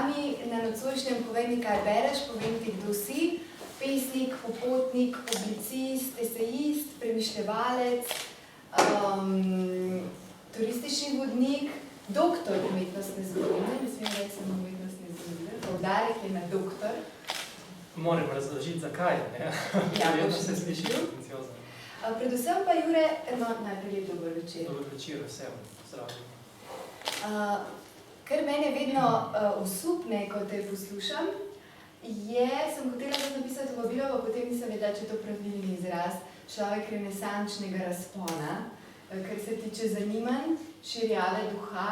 nami na nocojšnjem Povej mi, kaj bereš, povej mi, kdo si, pesnik, popotnik, publicist, esejist, premišljevalec, turistični vodnik, doktor umetnostne zgodovine, ne smem reči samo umetnostne zgodovine, poudarek je na doktor. Moram razložiti, zakaj, ne? Ja, Verjetno se sliši pretenciozno. Predvsem pa, Jure, najprej lep dober večer. Dober večer vsem, zdravljeno. Kar mene vedno osupne, ko te poslušam, sem hotela napisati vabilo, pa potem nisem vedela, če je to pravilni izraz, človek renesančnega razpona, kar se tiče zanimanj, širjave duha,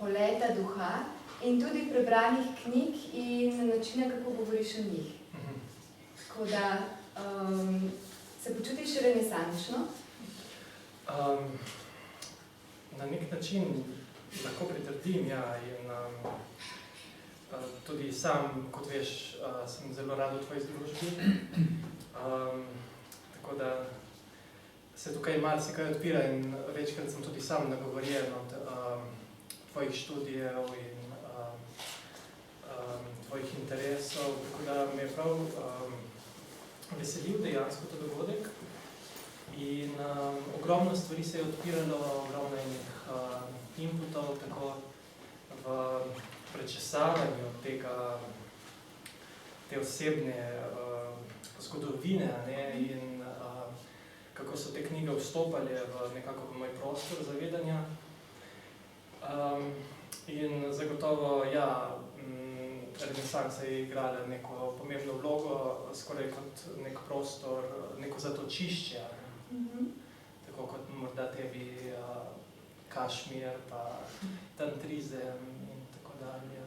poleta duha in tudi prebranih knjig in načina, kako govoriš o njih. Tako da, se počutiš renesančno? Na nek način lahko pritrdim, ja, in tudi sam, kot veš, sem zelo rad v tvoji združbi. Tako da se tukaj marsikaj odpira in večkrat sem tudi sam nagovorjen od tvojih študijev in tvojih interesov, tako da me je prav veselil dejansko to dogodek in ogromno stvari se je odpiralo, ogromno enih inputov, tako v prečesavanju te osebne zgodovine, ne, in kako so te knjige vstopale nekako v moj prostor zavedanja. In zagotovo, ja, renesansa je igrala neko pomembno vlogo, skoraj kot nek prostor, neko zatočišče, tako kot morda tebi Kašmir, pa tantrizem in tako dalje.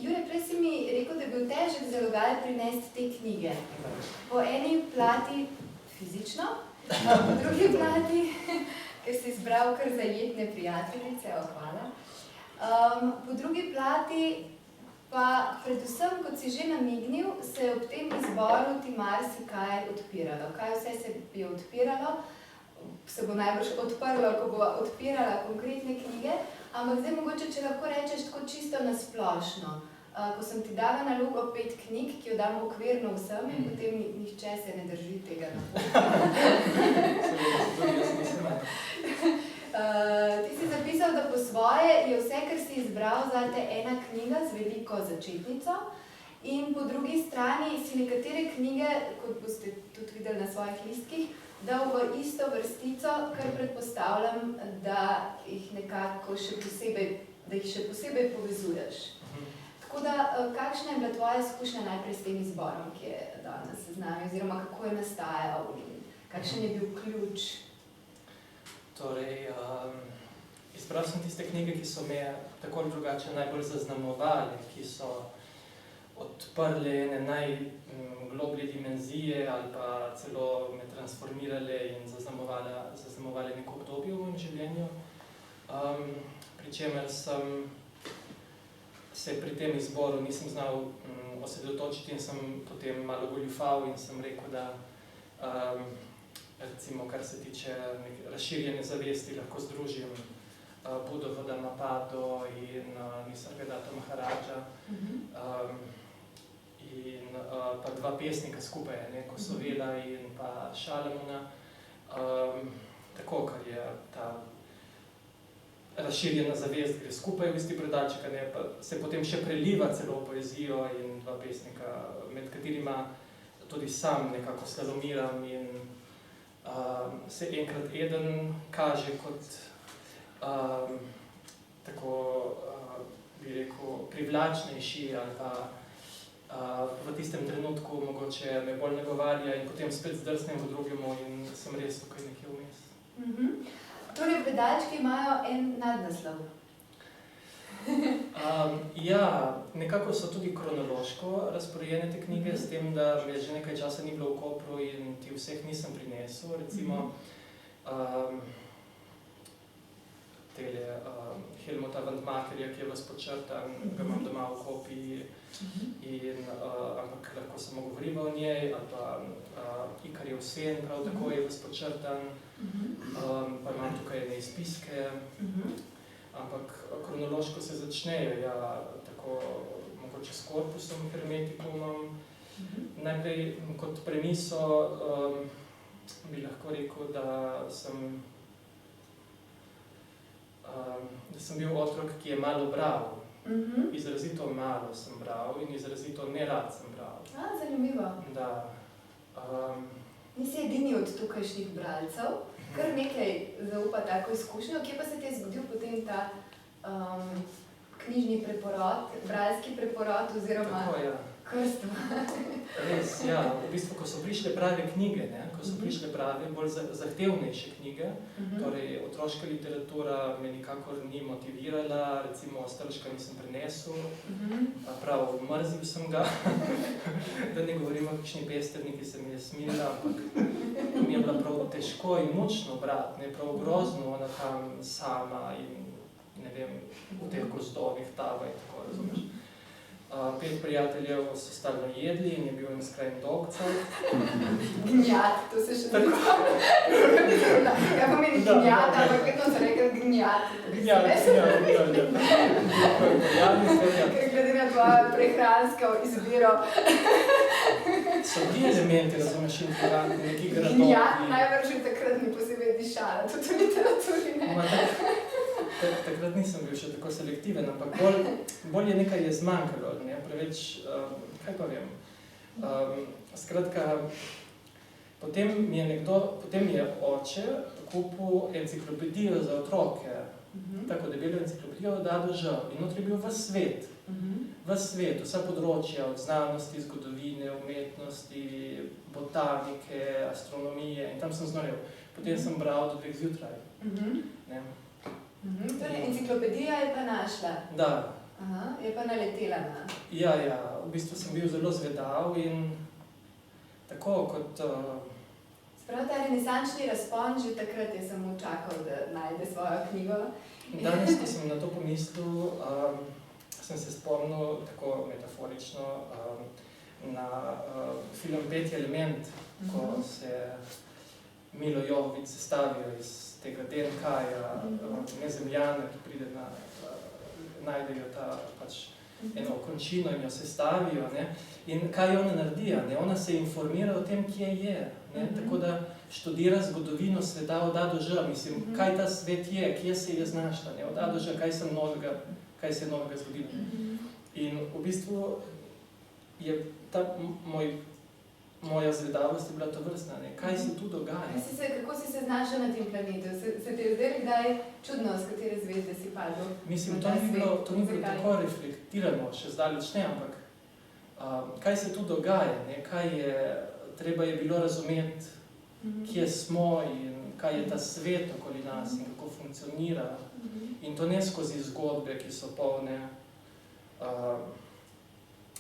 Jure, prej si mi rekel, da je bil težek zalogaj prinesti te knjige. Po eni plati fizično, po drugi plati, ker si izbral kar zajetne prijateljice, hvala. Po drugi plati pa predvsem, kot si že namignil, se je ob tem izboru ti marsikaj odpiralo. Kaj vse se je odpiralo? Se bo najbrž odprlo, ko bo odpirala konkretne knjige, ampak zdaj mogoče, če lahko rečeš tako čisto nasplošno. Ko sem ti dala nalogo 5 knjig, ki jo dam okvirno vsem in potem nihče se ne drži tega napota. Ti si zapisal, da po svoje je vse, kar si izbral, zate ena knjiga z veliko začetnico in po drugi strani si nekatere knjige, kot boste tudi videli na svojih listkih, dal v isto vrstico, kar predpostavljam, da jih nekako še posebej povezuješ. Tako da, kakšna je bila tvoja izkušnja najprej s tem izborom, ki je danes z nami, oziroma kako je nastajal in kakšen je bil ključ? Torej, izbral sem tiste knjige, ki so me tako ali drugače najbolj zaznamovali, ki so odprli ene najgloblje dimenzije ali pa celo me transformirale in zaznamovali neko obdobje v mojem življenju. Pri čemer sem se pri tem izboru nisem znal osredotočiti in sem potem malo goljufal in sem rekel, da recimo, kar se tiče razširjene zavesti, lahko združim Budo v Dhammapada in Nisargadatta Maharaja in pa 2 pesnika skupaj, Kosovela in pa Šalamuna. Tako, ker je ta razširjena zavest gre skupaj v isti predalček, pa se potem še preliva celo poezijo in 2 pesnika, med katerima tudi sam nekako slalomiram in se enkrat eden kaže kot tako, bi rekel, privlačnejši ali pa v tistem trenutku mogoče me bolj nagovarja in potem spet zdrsnem v drugemu in sem res tukaj nekje vmes. Torej, predalčki imajo en nadnaslov. Ja, nekako so tudi kronološko razporejene te knjige, s tem, da me že nekaj časa ni bilo v Kopru in ti vseh nisem prinesel. Recimo, Helmuta Wandmacherja, ki je vas počrtan, ga imam doma v kopiji, ampak lahko samo govorimo o njej, ali pa Ikarjev sen, prav tako je vas počrtan, pa imam tukaj ene izpiske. ampak kronološko se začnejo, ja, tako mogoče s korpusom hermetikumom. Najprej kot premiso bi lahko rekel, da sem bil otrok, ki je malo bral. Izrazito malo sem bral in izrazito nerad sem bral. Zanimivo. Da. Nisi edini od tukajšnjih bralcev, kar nekaj zaupa tako izkušnjo. Kje pa se ti je zgodil potem ta knjižni preporod, bralski preporod oziroma tako, ja. krstvo? Res, ja. V bistvu, ko so prišle prave knjige, ne? Ko so prišle prave, bolj zahtevnejše knjige, torej otroška literatura me nikakor ni motivirala, recimo Ostrška nisem prenesel, prav mrzil sem ga, da ne govorim o kakšni Pesterni, ki se mi je smilila, ampak mi je bila prav težko in mučno brati, ne, prav grozno, ona tam sama in ne vem, v teh gozdovih tava in tako, razumeš. 5 prijateljev so stalno jedli in je bil en skrajni dolgcajt. Gnjat, to se še tako. Kaj pomeni gnjat, ampak vedno so rekli gnjat. Gnjat. Ker glede na tvojo prehransko izbiro. So bili elementi, razumeš, intrigantni, neki gradovi. Gnjat najbrž takrat ni posebej dišala, tudi v literaturi, ne? Takrat nisem bil še tako selektiven, ampak bolj je nekaj je zmanjkalo, ne, preveč, kaj pa vem. Skratka, potem mi je oče kupil enciklopedijo za otroke, tako debelo enciklopedijo od A do Ž, in notri je bil ves svet. Ves svet, vsa področja, od znanosti, zgodovine, umetnosti, botanike, astronomije, in tam sem znorel. Potem sem bral do 2 zjutraj. Ne. Torej, enciklopedija je pa našla. Da. Je pa naletela na. Ja, v bistvu sem bil zelo zvedav in tako kot... Sprav ta renesančni razpon, že takrat je samo čakal, da najde svojo knjigo. Danes, ko sem na to pomislil, sem se spomnil tako metaforično na film 5 element, ko se Milo Jovovich sestavijo iz tega DNK-ja, Nezemljana, ki pride najdejo ta eno končino in jo sestavijo, ne. In kaj ona naredi, ne? Ona se informira o tem, kje je, ne. Tako da študira zgodovino sveta od A do Ž, mislim, kaj ta svet je, kje se je znašla, ne. Od A do Ž, kaj se je novega zgodilo. In v bistvu je ta moja zvedavost je bila tovrstna, ne, kaj se tu dogaja. Kako si se znašel na tem planetu? Se ti je zdaj kdaj čudno, s katere zvezde si padel? Mislim, to ni bilo tako reflektirano, še zdaleč ne, ampak kaj se tu dogaja, ne, treba je bilo razumeti, kje smo in kaj je ta svet okoli nas in kako funkcionira. In to ne skozi zgodbe, ki so polne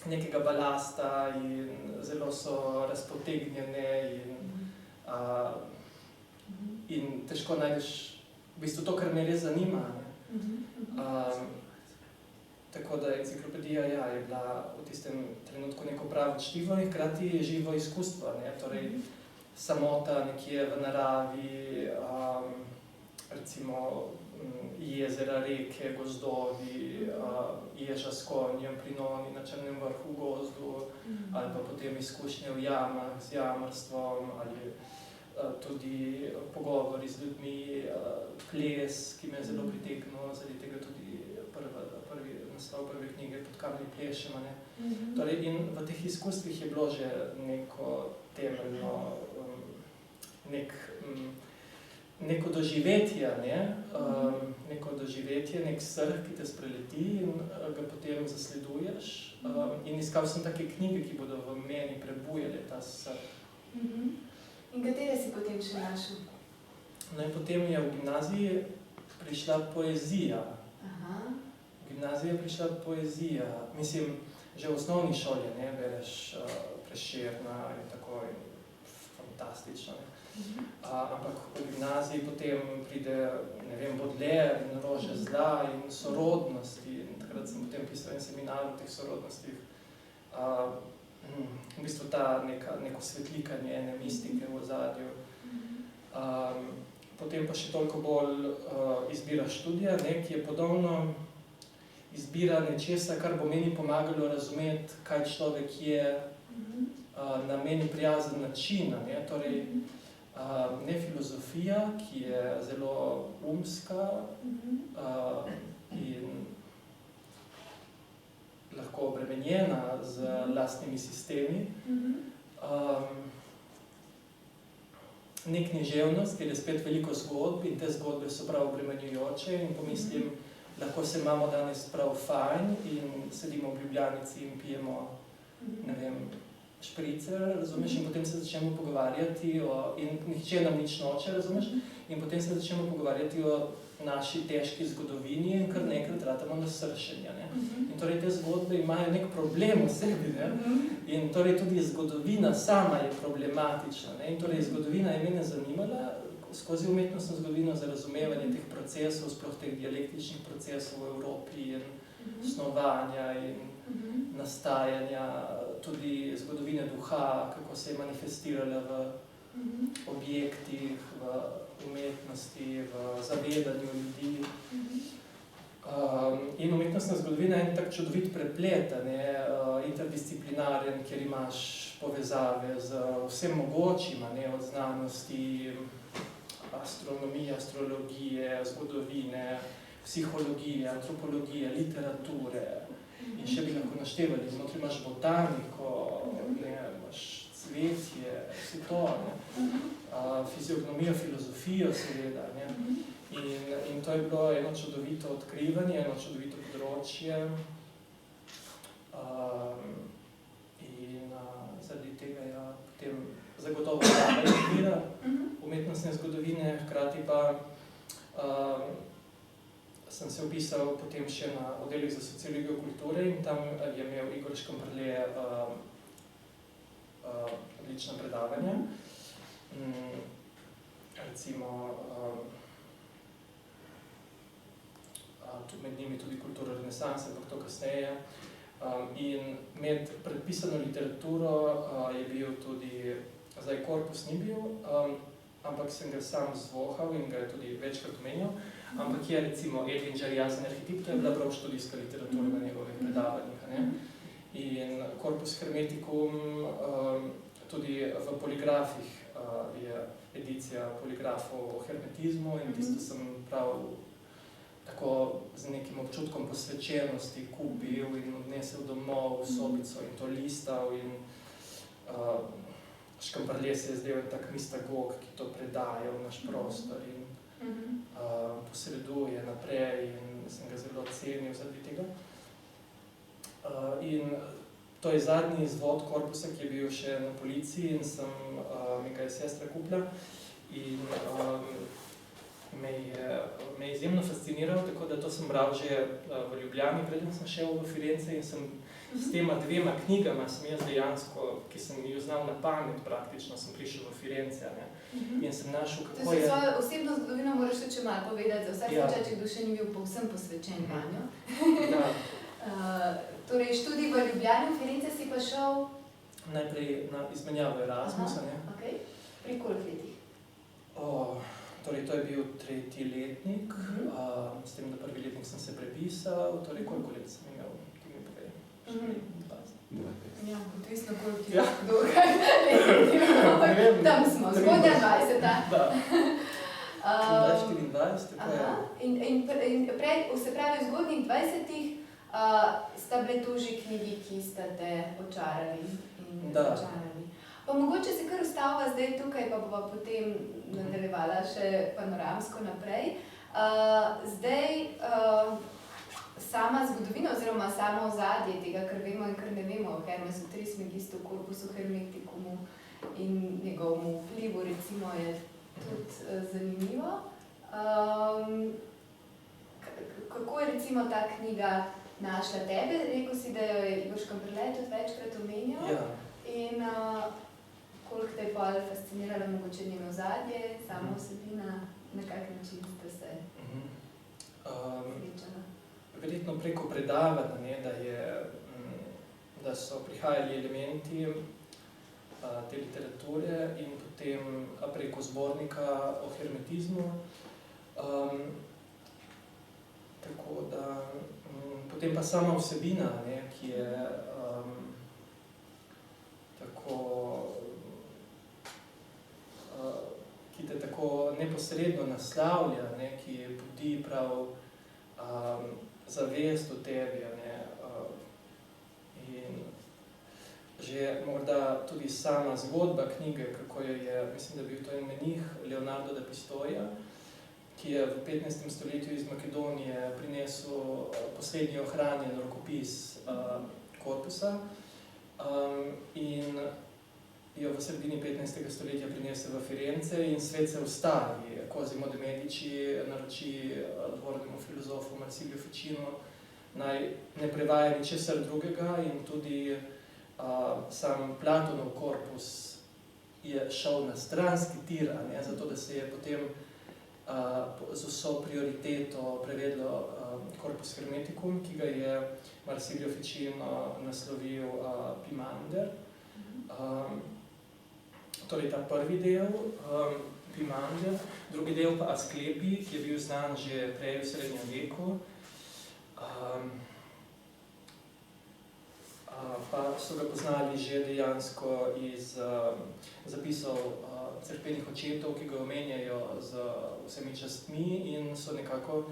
nekega balasta in zelo so razpotegnjene in težko najdeš v bistvu to, kar me res zanima. Tako da enciklopedija je bila v tistem trenutku neko pravo čtivo in hkrati živo izkustvo, ne, torej samota nekje v naravi, recimo jezera, reke, gozdovi, ježa s konjem pri Noni na Črnem vrhu v gozdu, ali pa potem izkušnje v jamah z jamarstvom, ali tudi pogovori z ljudmi, ples, ki me je zelo pritegnil, zaradi tega tudi prvi naslov prve knjige Pod kamni plešemo, ne. Torej, in v teh izkustvih je bilo že neko temeljno, neko doživetje, nek srh, ki te spreleti in ga potem zasleduješ. In iskal sem take knjige, ki bodo v meni prebujale ta srh. In katere si potem še našel? No in potem je v gimnaziji prišla poezija. V gimnaziji je prišla poezija. Mislim, že v osnovni šoli, ne, bereš Prešerna in tako, fantastično, ne. Ampak v gimnaziji potem pride, ne vem, Baudelaire in Rože zla in sorodnosti. In takrat sem potem pisal en seminar o teh sorodnostih. V bistvu ta neko svetlikanje ene mistike v ozadju. potem pa še toliko bolj izbira študija, ne, ki je podobno izbira nečesa, kar bo meni pomagalo razumeti, kaj človek je na meni prijazen način. Ne, torej, ne filozofija, ki je zelo umska in lahko obremenjena z lastnimi sistemi. Ne književnost, kjer je spet veliko zgodb in te zgodbe so prav obremenjujoče in pomislim, lahko se imamo danes prav fajn in sedimo v Ljubljanici in pijemo, ne vem, špricer, razumeš, in potem se začnemo pogovarjati in nihče nam nič noče, razumeš, in potem se začnemo pogovarjati o naši težki zgodovini in kar nekrat ratamo na sršenja, ne. In torej te zgodbe imajo nek problem v sebi, ne. In torej tudi zgodovina sama je problematična, ne. In torej zgodovina je mene zanimala skozi umetnostno zgodovino za razumevanje teh procesov, sploh teh dialektičnih procesov v Evropi in snovanja in nastajanja, tudi zgodovine duha, kako se je manifestirala v objektih, v umetnosti, v zavedanju ljudi. In umetnostna zgodovina je tak čudovit preplet, interdisciplinaren, kjer imaš povezave z vsem mogočim, od znanosti, astronomije, astrologije, zgodovine, psihologije, antropologije, literature in še bi lahko naštevali. Znotri imaš botaniko, imaš cvetje, vse to, fiziognomijo, filozofijo seveda. In to je bilo eno čudovito odkrivanje, eno čudovito področje. In zaradi tega je potem zagotovo sama izbira umetnostne zgodovine, hkrati pa sem se vpisal potem še na oddelek za sociologijo kulture in tam je imel Igor Škamperle odlična predavanja. Recimo, med njimi tudi kultura renesanse, ampak to kasneje. In med predpisano literaturo je bil tudi, zdaj korpus ni bil, ampak sem ga sam zvohal in ga je tudi večkrat omenjal, ampak je recimo Edwinger Jasen arhetip, to je bila prav študijska literatura na njegovih predavanjih. In korpus hermeticum, tudi v poligrafih je edicija poligrafov o hermetizmu in tisto sem prav tako z nekim občutkom posvečenosti kupil in odnesel domov v sobico in to listal in Škamperle se je zdel tak mistagog, ki to predaja v naš prostor in posreduje naprej in sem ga zelo cenil zaradi tega. In to je zadnji izvod korpusa, ki je bil še na policiji in mi ga je sestra kupila in me je izjemno fasciniral, tako da to sem bral že v Ljubljani, preden sem šel v Firence in sem s tema dvema knjigama sem jaz dejansko, ki sem jo znal na pamet praktično, sem prišel v Firence, in sem našel, kako je... To svojo osebno zgodovino moraš še malo povedati, za vsak slučaj, če kdo še ni bil povsem posvečen vanjo. Torej, študij v Ljubljani, v Firence si pa šel... Najprej na izmenjavo Erasmusa, ne? Okej. Pri koliko letih? Torej, to je bil 3. letnik, s tem, da 1. letnik sem se prepisal, torej, koliko let sem imel, ti mi povej? 20. Ja, odvisno koliko je dolga letnik. Tam smo, zgodnja 20. Da. 24, tako je. In prej, se pravi, v zgodnjih 20-ih sta bile to že knjigi, ki sta te očarali in začarali. Pa mogoče se kar ustavila zdaj tukaj, pa bova potem nadaljevala še panoramsko naprej. Zdaj, sama zgodovina oziroma samo ozadje tega, kar vemo in kar ne vemo o Hermesu Trismegistu, korpusu hermeticumu in njegovemu vplivu, recimo, je tudi zanimivo. Kako je recimo ta knjiga našla tebe? Rekel si, da jo je Igor Škamperle tudi večkrat omenjal. Ja. In koliko te je pa fasciniralo mogoče njeno ozadje, sama vsebina, na kak način ste se srečala? Verjetno preko predavanja, da so prihajali elementi, te literature in potem preko zbornika o hermetizmu. Tako da, potem pa sama vsebina, ne, ki je ki te tako neposredno naslavlja, ne, ki budi prav zavest o tebi, ne, in že morda tudi sama zgodba knjige, kako jo je, mislim, da bil to en menih, Leonardo da Pistoia, ki je v 15. stoletju iz Makedonije prinesel poslednji ohranjen rokopis korpusa in jo v sredini 15. stoletja prinesel v Firence in svet se ustavi. Cosimo de Medici naroči dvornemu filozofu Marsiliju Ficinu, naj ne prevaja ničesar drugega in tudi sam Platonov korpus je šel na stranski tir, ne, zato da se je potem z vso prioriteto prevedlo Corpus Hermeticum, ki ga je Marsilio Ficino naslovil Pimander. Torej ta prvi del, Pimander, drugi del pa Asklepi, ki je bil znan že prej v srednjem veku. Pa so ga poznali že dejansko iz zapisov cerkvenih očetov, ki ga omenjajo z vsemi častmi in so nekako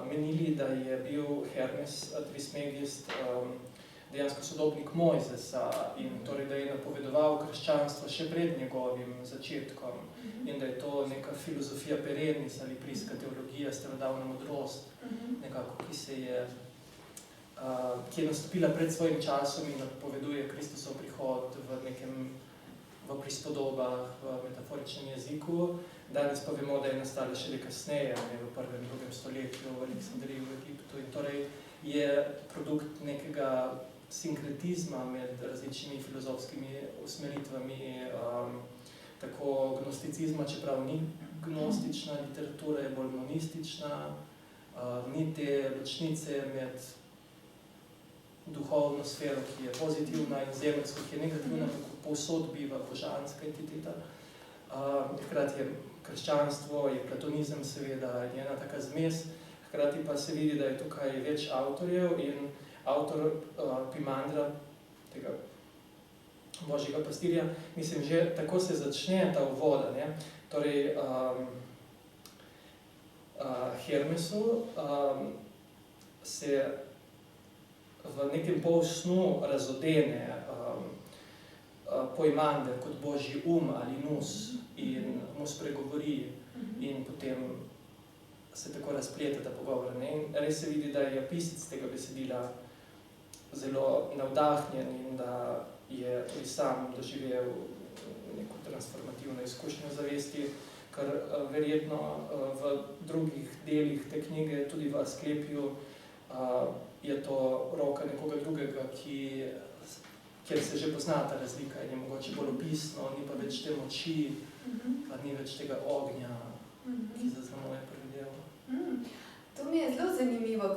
menili, da je bil Hermes Trismegist dejansko sodobnik Mojzesa in torej, da je napovedoval krščanstvo še pred njegovim začetkom in da je to neka filozofija perennis ali priska teologija, starodavna modrost, nekako, ki je nastopila pred svojim časom in napoveduje Kristusov prihod v prispodobah, v metaforičnem jeziku. Danes pa vemo, da je nastala šele kasneje, v 1. in 2. stoletju v Aleksandriji v Egiptu in torej je produkt nekega sinkretizma med različnimi filozofskimi usmeritvami, tako gnosticizma, čeprav ni gnostična literatura, je bolj monistična, ni te ločnice med duhovno sfero, ki je pozitivna in zemeljsko, ki je negativna, povsod biva božanska entiteta. Hkrati je krščanstvo, je platonizem seveda, je ena taka zmes, hkrati pa se vidi, da je tukaj več avtorjev in avtor Pimandra, tega božjega pastirja, mislim, že tako se začne ta uvoda, ne? Torej, Hermesu se v nekem polsnu razodene Poimander kot božji ali nus in mu spregovori in potem se tako razpleta ta pogovor. Ne? In res se vidi, da je pisec tega besedila zelo navdahnjen in da je tudi sam doživel neko transformativno izkušnjo zavesti, kar verjetno v drugih delih te knjige, tudi v Asklepiju, je to roka nekoga drugega, kjer se že pozna ta razlika in je mogoče bolj opisno, ni pa več te moči, pa ni več tega ognja, ki zaznamuje prvi del. To mi je zelo zanimivo,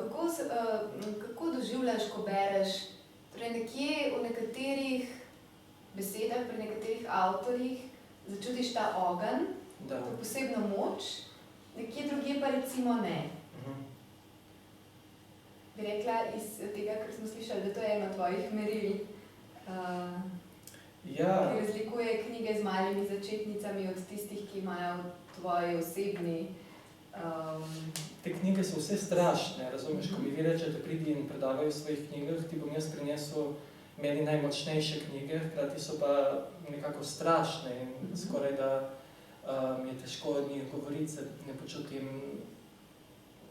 kako doživljaš, ko bereš, torej nekje v nekaterih besedah, pri nekaterih avtorjih začutiš ta ogenj, to posebno moč, nekje drugje pa recimo ne. Bi rekla iz tega, kar smo slišali, da to je eno tvojih meril, ki razlikuje knjige z malimi začetnicami od tistih, ki imajo tvoji osebni. Te knjige so vse strašne, razumeš, ko mi vi rečete, pridi in predavaj v svojih knjigah, ti bom jaz prinesel meni najmočnejše knjige, hkrati so pa nekako strašne in skoraj da mi je težko od njih govoriti, se ne počutim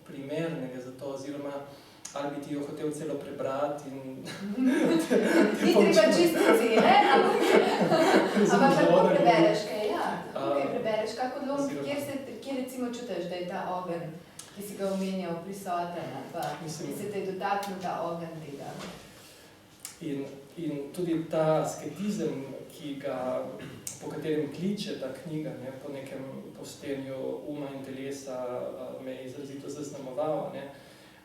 primernega za to, oziroma ali bi ti jo hotel celo prebrati in... Ni treba čisto cele, ampak kako prebereš kaj, kako kaj prebereš, kako odlom, kjer recimo čutiš, da je ta ogenj, ki si ga omenjal, prisoten, pa ki se te je dotaknil ta ogenj tega. In tudi ta asketizem, po katerem kliče ta knjiga, ne, po nekem postenju uma in telesa, me je izrazito zaznamoval, ne.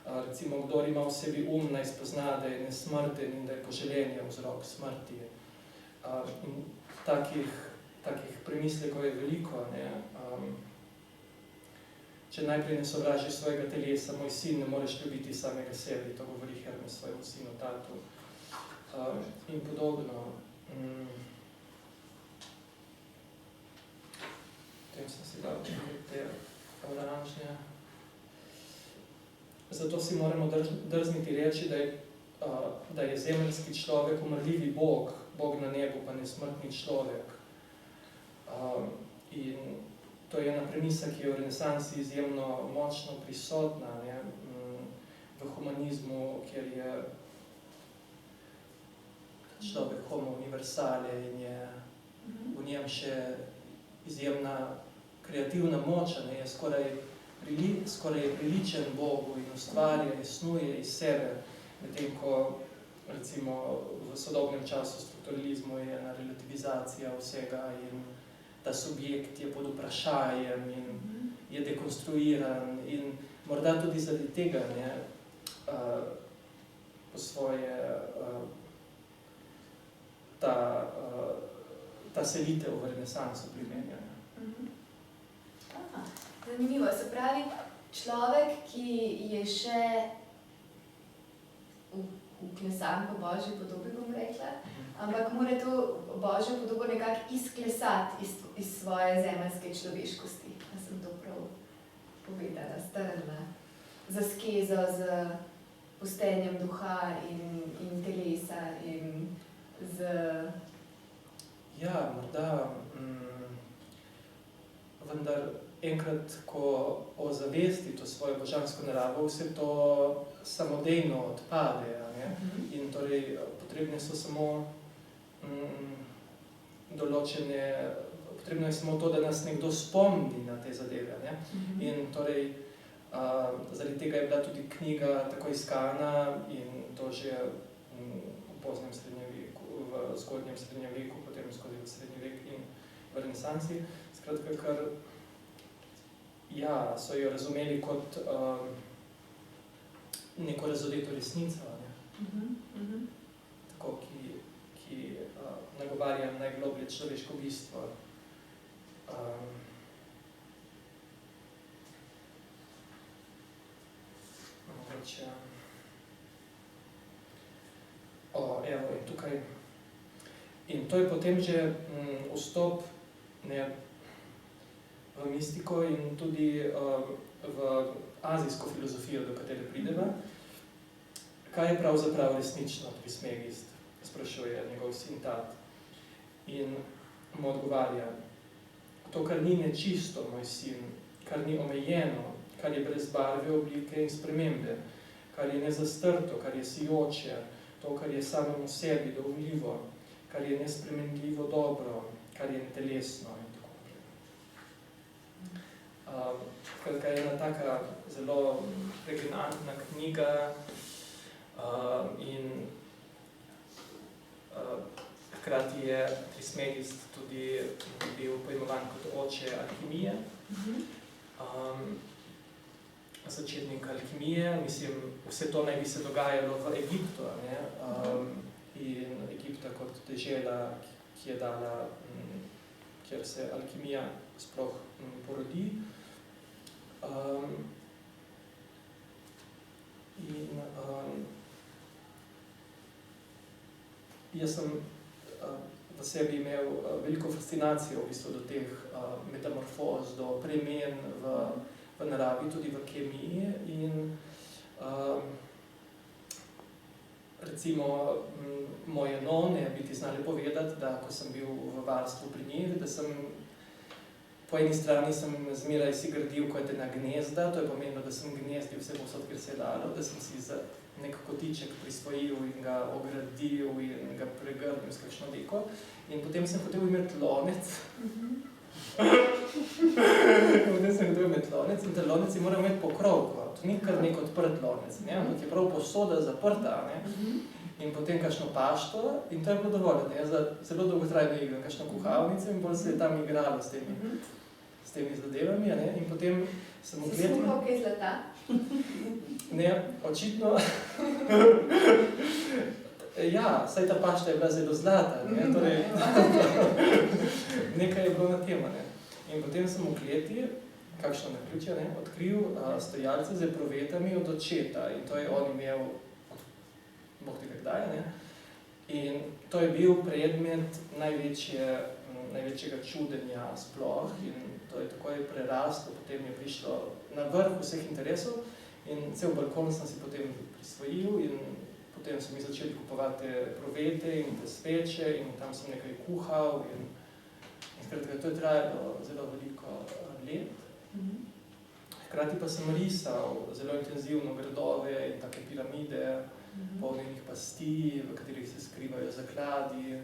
Recimo, kdor ima v sebi naj spozna, da je nesmrten in da je poželenje vzrok smrti. In takih premislekov je veliko, ne. Če najprej ne sovražiš svojega telesa, moj sin, ne moreš ljubiti samega sebe, to govori Hermes svojemu sinu Tatu. In podobno. Potem sem si dal te oranžne. Zato si moramo drzniti reči, da je zemeljski človek umrljivi Bog, Bog na nebu, pa nesmrtni človek. In to je ena premisa, ki je v renesansi izjemno močno prisotna, ne, v humanizmu, kjer je človek homo universale in je v njem še izjemna kreativna moč, ne, je skoraj priličen Bogu in ustvarja in snuje iz sebe, medtem ko recimo v sodobnem času strukturalizmu je ena relativizacija vsega in ta subjekt je pod vprašajem in je dekonstruiran in morda tudi zaradi tega, ne, po svoje ta selitev v renesanso primenja. Zanimivo, se pravi, človek, ki je še vklesan po Božji podobi, bom rekla, ampak mora to Božjo podobo nekako izklesati iz svoje zemeljske človeškosti. Da sem to prav povedala, strnila. Z askezo, z pustenjem duha in telesa in z... Ja, morda, vendar enkrat, ko ozavesti to svojo božansko naravo, vse to samodejno odpade, ne? In torej potrebne so samo potrebno je samo to, da nas nekdo spomni na te zadeve, ne? In torej zaradi tega je bila tudi knjiga tako iskana in to že v poznem srednjem veku, v zgodnjem srednjem veku, potem skozi srednji vek in v renesansi. Skratka, ker ja, so jo razumeli kot neko razodeto resnico, ne? Tako, ki nagovarja najgloblje človeško bistvo. Mogoče... Evo, je tukaj. In to je potem že vstop, ne, v mistiko in tudi v azijsko filozofijo, do katere prideva. Kaj je pravzaprav resnično Trismegist? Sprašuje njegov sin Tat. In mu odgovarja, to, kar ni nečisto, moj sin, kar ni omejeno, kar je brez barve, oblike in spremembe, kar je nezastrto, kar je sijoče, to, kar je samemu sebi dovoljivo, kar je nespremenljivo dobro, kar je telesno in tako naprej. Kaj je ena taka zelo pregnantna knjiga in hkrati je Trismegist tudi bil poimenovan kot oče alkimije. Začetnik alkimije, mislim, vse to naj bi se dogajalo v Egiptu, ne? In Egipta kot dežela, ki je dala, kjer se alkimija sploh porodi. Jaz sem v sebi imel veliko fascinacijo v bistvu do teh metamorfoz, do premen v naravi, tudi v kemiji in recimo moje none bi ti znali povedati, da ko sem bil v varstvu pri njih, da sem po eni strani sem zmeraj si gradil kot ena gnezda, to je pomenilo, da sem gnezdil vse posod, kjer se je dalo, da sem si za nek kotiček prisvojil in ga ogradil in ga pregrnil s kakšno deko. In potem sem hotel imeti lonec. In ta lonec je moral imeti pokrovko. To ni kar nek odprt lonec, ne? Ampak je prav posoda zaprta, ne? In potem kakšno pašto in to je bilo dovolj. Jaz zelo dolgotrajno igram kakšno kuhalnico in bolj se je tam igralo s temi zadevami, ne? In potem sem Si skuhal kaj zlata? Ne, očitno. Ja, saj ta pašta je bila zelo zlata, ne? Torej, nekaj je bilo na tema, ne? In potem sem v kleti, kakšno naključje, ne, odkril stojalce z eprovetami od očeta in to je on imel Bog tega kdaj, ne? In to je bil predmet največjega čudenja sploh in to je takoj preraslo, potem je prišlo na vrh vseh interesov in cel balkon sem si potem prisvojil in potem so mi začeli kupovati provete in te sveče in tam sem nekaj kuhal in skratka, to je trajalo zelo veliko let. Hkrati pa sem risal zelo intenzivno gradove in take piramide, polnjenih pasti, v katerih se skrivajo zakladi,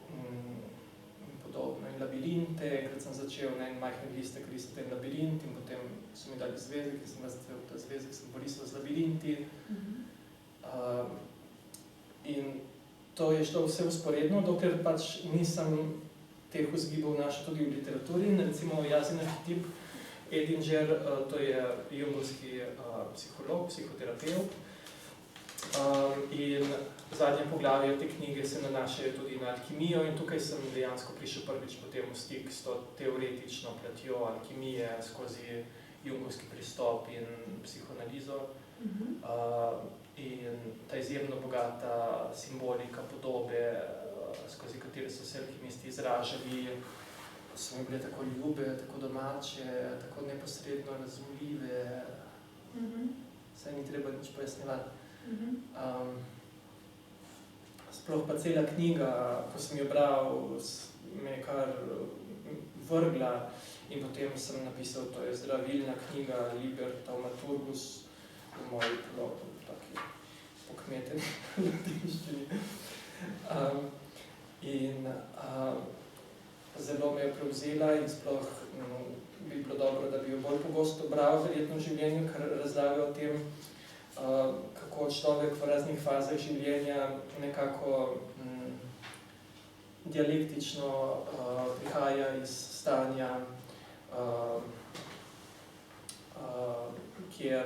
in podobno. In labirinte, enkrat sem začel na en majhen listek risati en labirint in potem so mi dali zvezek, in sem razdelil ta zvezek, sem porisal z labirinti. In to je šlo vse vzporedno, dokler pač nisem teh vzgibov našel tudi v literaturi. In recimo Yasin arhetip Edinger, to je jungovski psiholog, psihoterapevt. In zadnje poglavje te knjige se nanašajo tudi na alkimijo in tukaj sem dejansko prišel prvič potem v stik s to teoretično platjo alkimije skozi jungovski pristop in psihoanalizo. In ta izjemno bogata simbolika, podobe, skozi katere so se alkimisti izražali, so mi bile tako ljube, tako domače, tako neposredno razumljive, saj ni treba nič pojasnjevati. Sploh pa cela knjiga, ko sem jo bral, me je kar vrgla in potem sem napisal, to je zdravilna knjiga Liber Taumaturgus, v moji taki pokmeteni latinščini. Zelo me je prevzela in sploh bi bilo dobro, da bi jo bolj pogosto bral verjetno v življenju, ker razlaga o tem, kako človek v raznih fazah življenja nekako dialektično prihaja iz stanja, kjer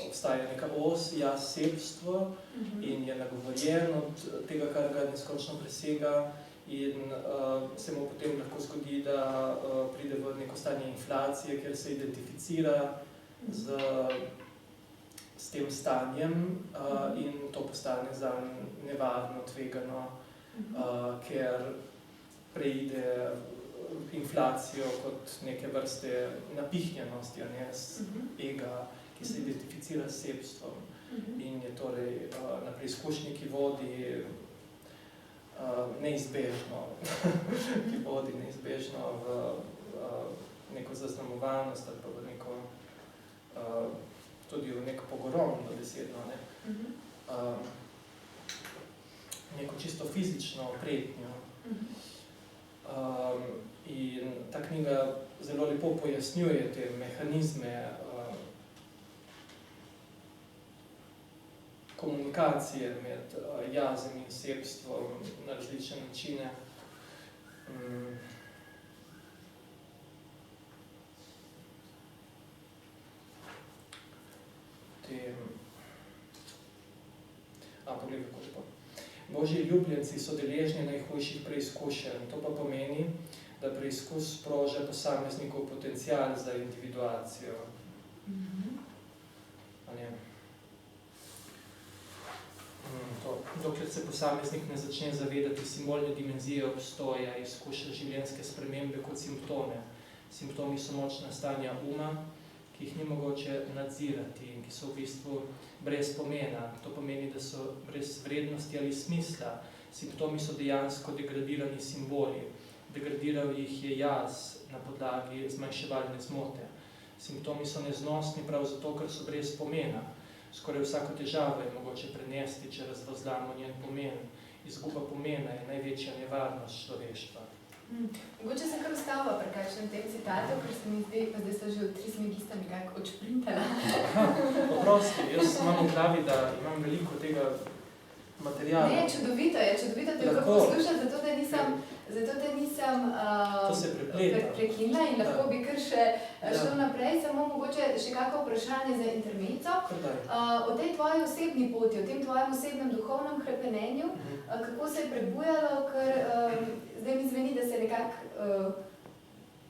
obstaja neka os, jaz, sebstvo in je nagovorjen od tega, kar ga neskončno presega in se mu potem lahko zgodi, da pride v neko stanje inflacije, kjer se identificira s tem stanjem in to postane zanj nevarno, tvegano, ker preide inflacijo kot neke vrste napihnjenosti, ega, ki se identificira s sebstvom in je torej na preizkušnji, ki vodi neizbežno v neko zaznamovanost ali pa v neko, tudi v nek pogorom dobesedno, neko čisto fizično pretnjo. In ta knjiga zelo lepo pojasnjuje te mehanizme komunikacije med jazem in sebstvom na različne načine. Poglej, kako lepo. Božji ljubljenci so deležni najhujših preizkušenj. To pa pomeni, da preizkus sproža posameznikov potencial za individuacijo. Dokler se posameznik ne začne zavedati simbolne dimenzije obstoja, izkuša življenjske spremembe kot simptome. Simptomi so močna stanja uma, ki jih ni mogoče nadzirati in ki so v bistvu brez pomena. To pomeni, da so brez vrednosti ali smisla. Simptomi so dejansko degradirani simboli. Degradiral jih je jaz na podlagi zmanjševalne zmote. Simptomi so neznosni prav zato, ker so brez pomena. Skoraj vsako težavo je mogoče prenesti, če razvozlamo njen pomen. Izguba pomena je največja nevarnost človeštva. Mogoče sem kar ustavila pri kakšnem tem citatu, ker se mi zdi, pa zdaj so že 3 smegista nekako odšprintala. Oprosti, jaz imam v glavi, da imam veliko tega materiala. Ne, čudovito je to poslušati, zato da nisem zato te nisem To se prepleta. prekinila in lahko bi kar še šlo Ja. naprej, samo mogoče še kakšno vprašanje za intermezzo. O tej tvoji osebni poti, o tem tvojem osebnem duhovnem hrepenenju, kako se je prebujalo, ker zdaj mi zveni, da se je nekako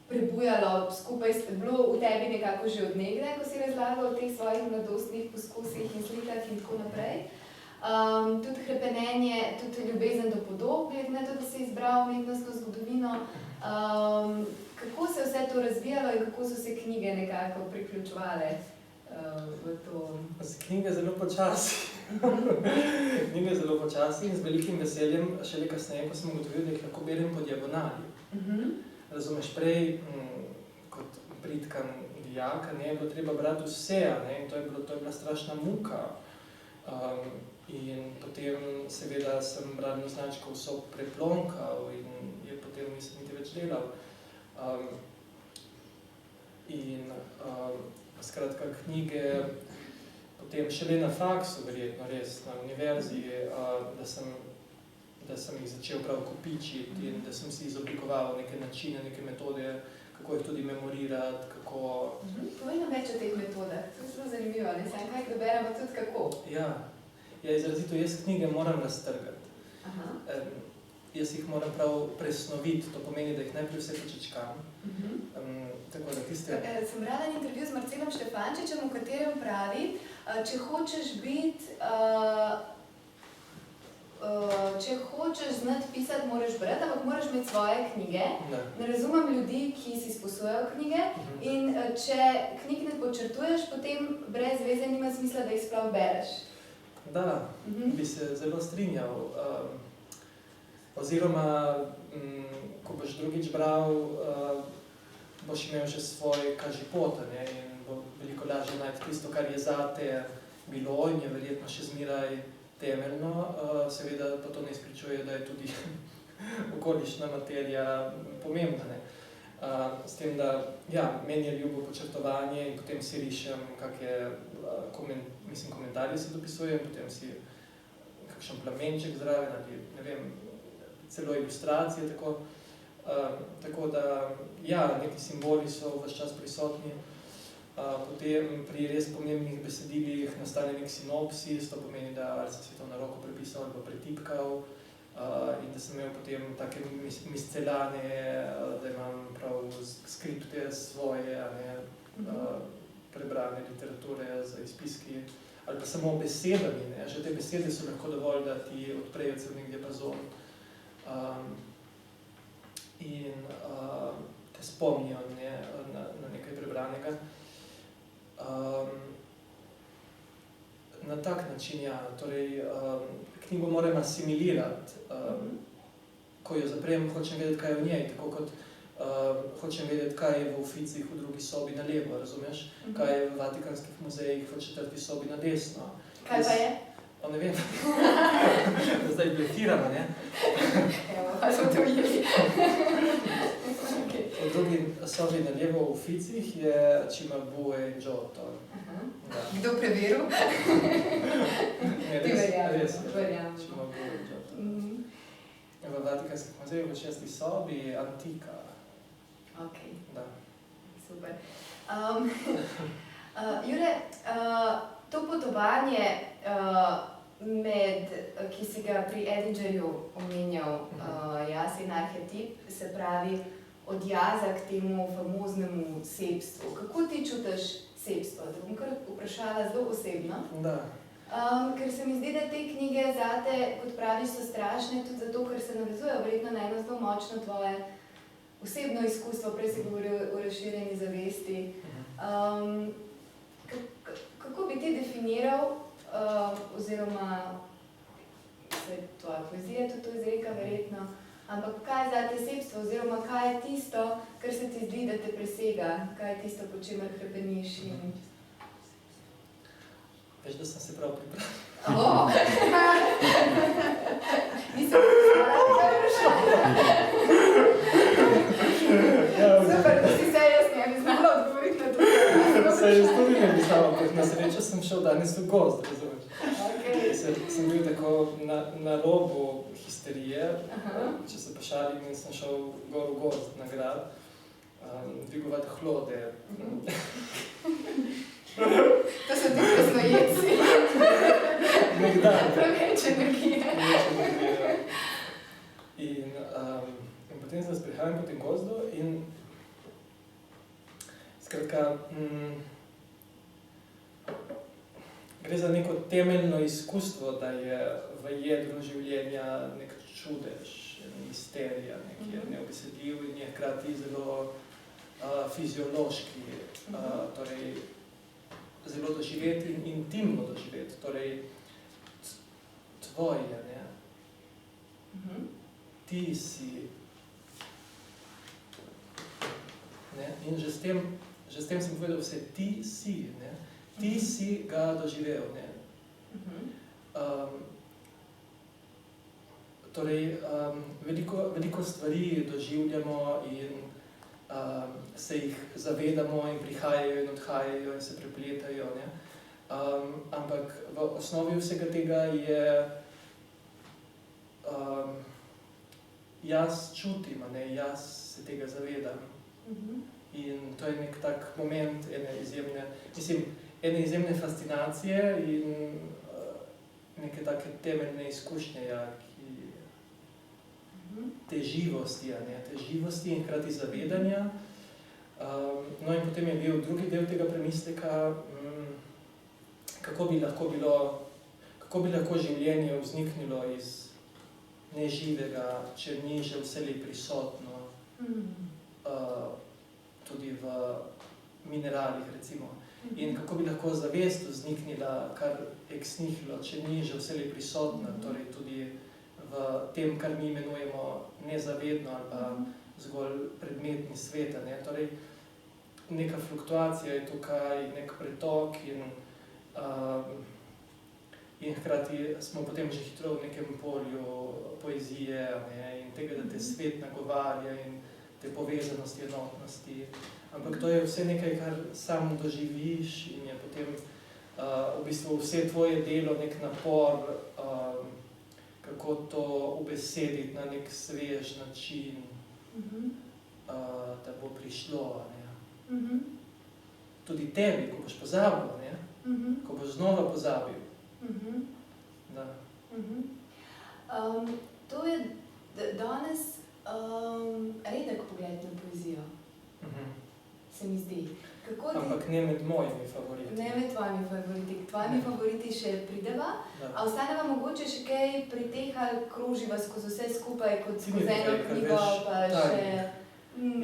prebujalo skupaj, bilo v tebi nekako že od nekdaj, ko si razlagal o teh svojih mladostnih poskusih in slikah in tako naprej. Tudi hrepenenje, tudi ljubezen do podob, glede na to, da si izbral umetnostno zgodovino. Kako se je vse to razvijalo in kako so se knjige nekako priključevale v to? Knjige zelo počasi. Knjige zelo počasi in z velikim veseljem, šele kasneje, ko sem ugotovil, da jih lahko berem po diagonali. Razumeš, prej kot pridkan dijak, je bilo treba brati vse, in to je bila strašna muka. In potem seveda sem bralno značko vso preplonkal in je potem nisem niti več delal. Skratka, knjige potem šele na faksu, verjetno res, na univerzi, da sem jih začel prav kopičiti in da sem si izoblikoval neke načine, neke metode, kako jih tudi memorirati, kako... Povej nam več o teh metodah, to je zelo zanimivo, ne samo kaj doberamo, tudi kako. Ja, izrazito jaz knjige moram raztrgati. Jaz jih moram prav presnoviti, to pomeni, da jih najprej vse počečkam. Tako da tiste... Sem brala intervju z Marcelom Štefančičem, v katerem pravi, če hočeš znati pisati, moraš brati, ampak moraš imeti svoje knjige. Ne razumem ljudi, ki si sposojajo knjige in če knjig ne počrtuješ, potem brez veze nima smisla, da jih sploh bereš. Da, bi se zelo strinjal. Oziroma, ko boš drugič bral, boš imel že svoj kažipot, in bo veliko lažje najti tisto, kar je zate bilo in je verjetno še zmeraj temeljno. Seveda pa to ne izpričuje, da je tudi okolišna materija pomembna. S tem, da meni je ljubo počrtovanje in potem si rišem kakšne komentarje se dopisujem, potem si kakšen plamenček zraven ali ne vem, celo ilustracije, tako da, neki simboli so ves čas prisotni. Potem pri res pomembnih besedilih nastane nek sinopsis, to pomeni, da ali sem si to na roko prepisal ali pa pretipkal, in da sem imel potem take miscelane, da imam prav skripte svoje, prebrane literature z izpiski, ali pa samo besedami, že te besede so lahko dovolj, da ti odprejo cel nek diapazon in te spomnijo na nekaj prebranega. Na tak način, torej knjigo moram asimilirati, ko jo zaprem, hočem vedeti, kaj je v njej, tako kot hočem vedeti, kaj je v Oficih v drugi sobi na levo, razumeš? Kaj je v Vatikanskih muzejih v četrti sobi na desno. Kaj pa je? Ne vem, zdaj blefiramo, ne? Evo, pa smo to ujeli. V drugi sobi na levo v Oficih je Cimabue in Giotto. Kdo preveril? Ti verjamem. Cimabue in Giotto. V Vatikanskih muzejih v šesti sobi Antika. Ok. Da. Super. Jure, to potovanje, ki si ga pri Edingerju omenjal, jaz in arhetip, se pravi od jaza k temu famoznemu sebstvu. Kako ti čutiš sebstvo? Da bom kar vprašala zelo osebno. Da. Ker se mi zdi, da te knjige zate, kot praviš, so strašne, tudi zato, ker se navezujejo verjetno na eno zelo močno tvoje osebno izkustvo, prej si govoril o razširjeni zavesti. Kako bi ti definiral, oziroma se tvoja poezija tudi to izreka verjetno, ampak kaj je zate sebstvo, oziroma kaj je tisto, kar se ti zdi, da te presega, kaj je tisto, po čemer hrepeniš in... Veš, da sem se prav pripravil. Nisem super, da si se jaz ne bi znala odgovoriti na to. Se jaz tudi ne bi znala, ampak na srečo sem šel danes v gozd, razumeš. sem bil tako na robu histerije, Aha. če se pošalim, in sem šel gor v gozd na grad, dvigovati hlode. To so ti presnojedci. Nekdaj. Preveč energije. In potem sem sprehajal po tem gozdu in skratka, gre za neko temeljno izkustvo, da je v jedru življenja nek čudež, misterija, nek je neobesedljiv in je hkrati zelo fiziološki, torej zelo doživeti in intimno doživeti, torej tvoje, ne? Ti si. Ne? In že s tem sem povedal vse, ti si, ne? Ti si ga doživel, ne? Torej, veliko stvari doživljamo in se jih zavedamo in prihajajo in odhajajo in se prepletajo, ne? Ampak v osnovi vsega tega je jaz čutim, ne? Jaz se tega zavedam. In to je nek tak moment ene izjemne fascinacije in neke take temeljne izkušnje, ja, te živosti, te živosti in hkrati zavedanja. No in potem je bil drugi del tega premisleka, kako bi lahko življenje vzniknilo iz neživega, če ni že vselej prisotno, tudi v mineralih, recimo. In kako bi lahko zavest vzniknila kar ex nihilo, če ni že vselej prisotna, torej tudi v tem, kar mi imenujemo nezavedno ali pa zgolj predmetni sveta, ne? Torej, neka fluktuacija je tukaj, nek pretok in hkrati smo potem že hitro v nekem polju poezije, ne? In tega, da te svet nagovarja in te povezanosti, enotnosti. Ampak to je vse nekaj, kar sam doživiš in je potem v bistvu vse tvoje delo nek napor, kako to ubesediti na nek svež način, da bo prišlo, ne. Tudi tebi, ko boš pozabil, ne, ko boš znova pozabil. Da. To je danes redek pogled na poezijo, se mi zdi. Ampak ne med mojimi favoriti. Ne med tvojimi favoriti. Tvojimi favoriti še prideva, a ostaneva mogoče še kaj pri teh ali kroživa skozi vse skupaj, kot skozi eno knjigo, pa še...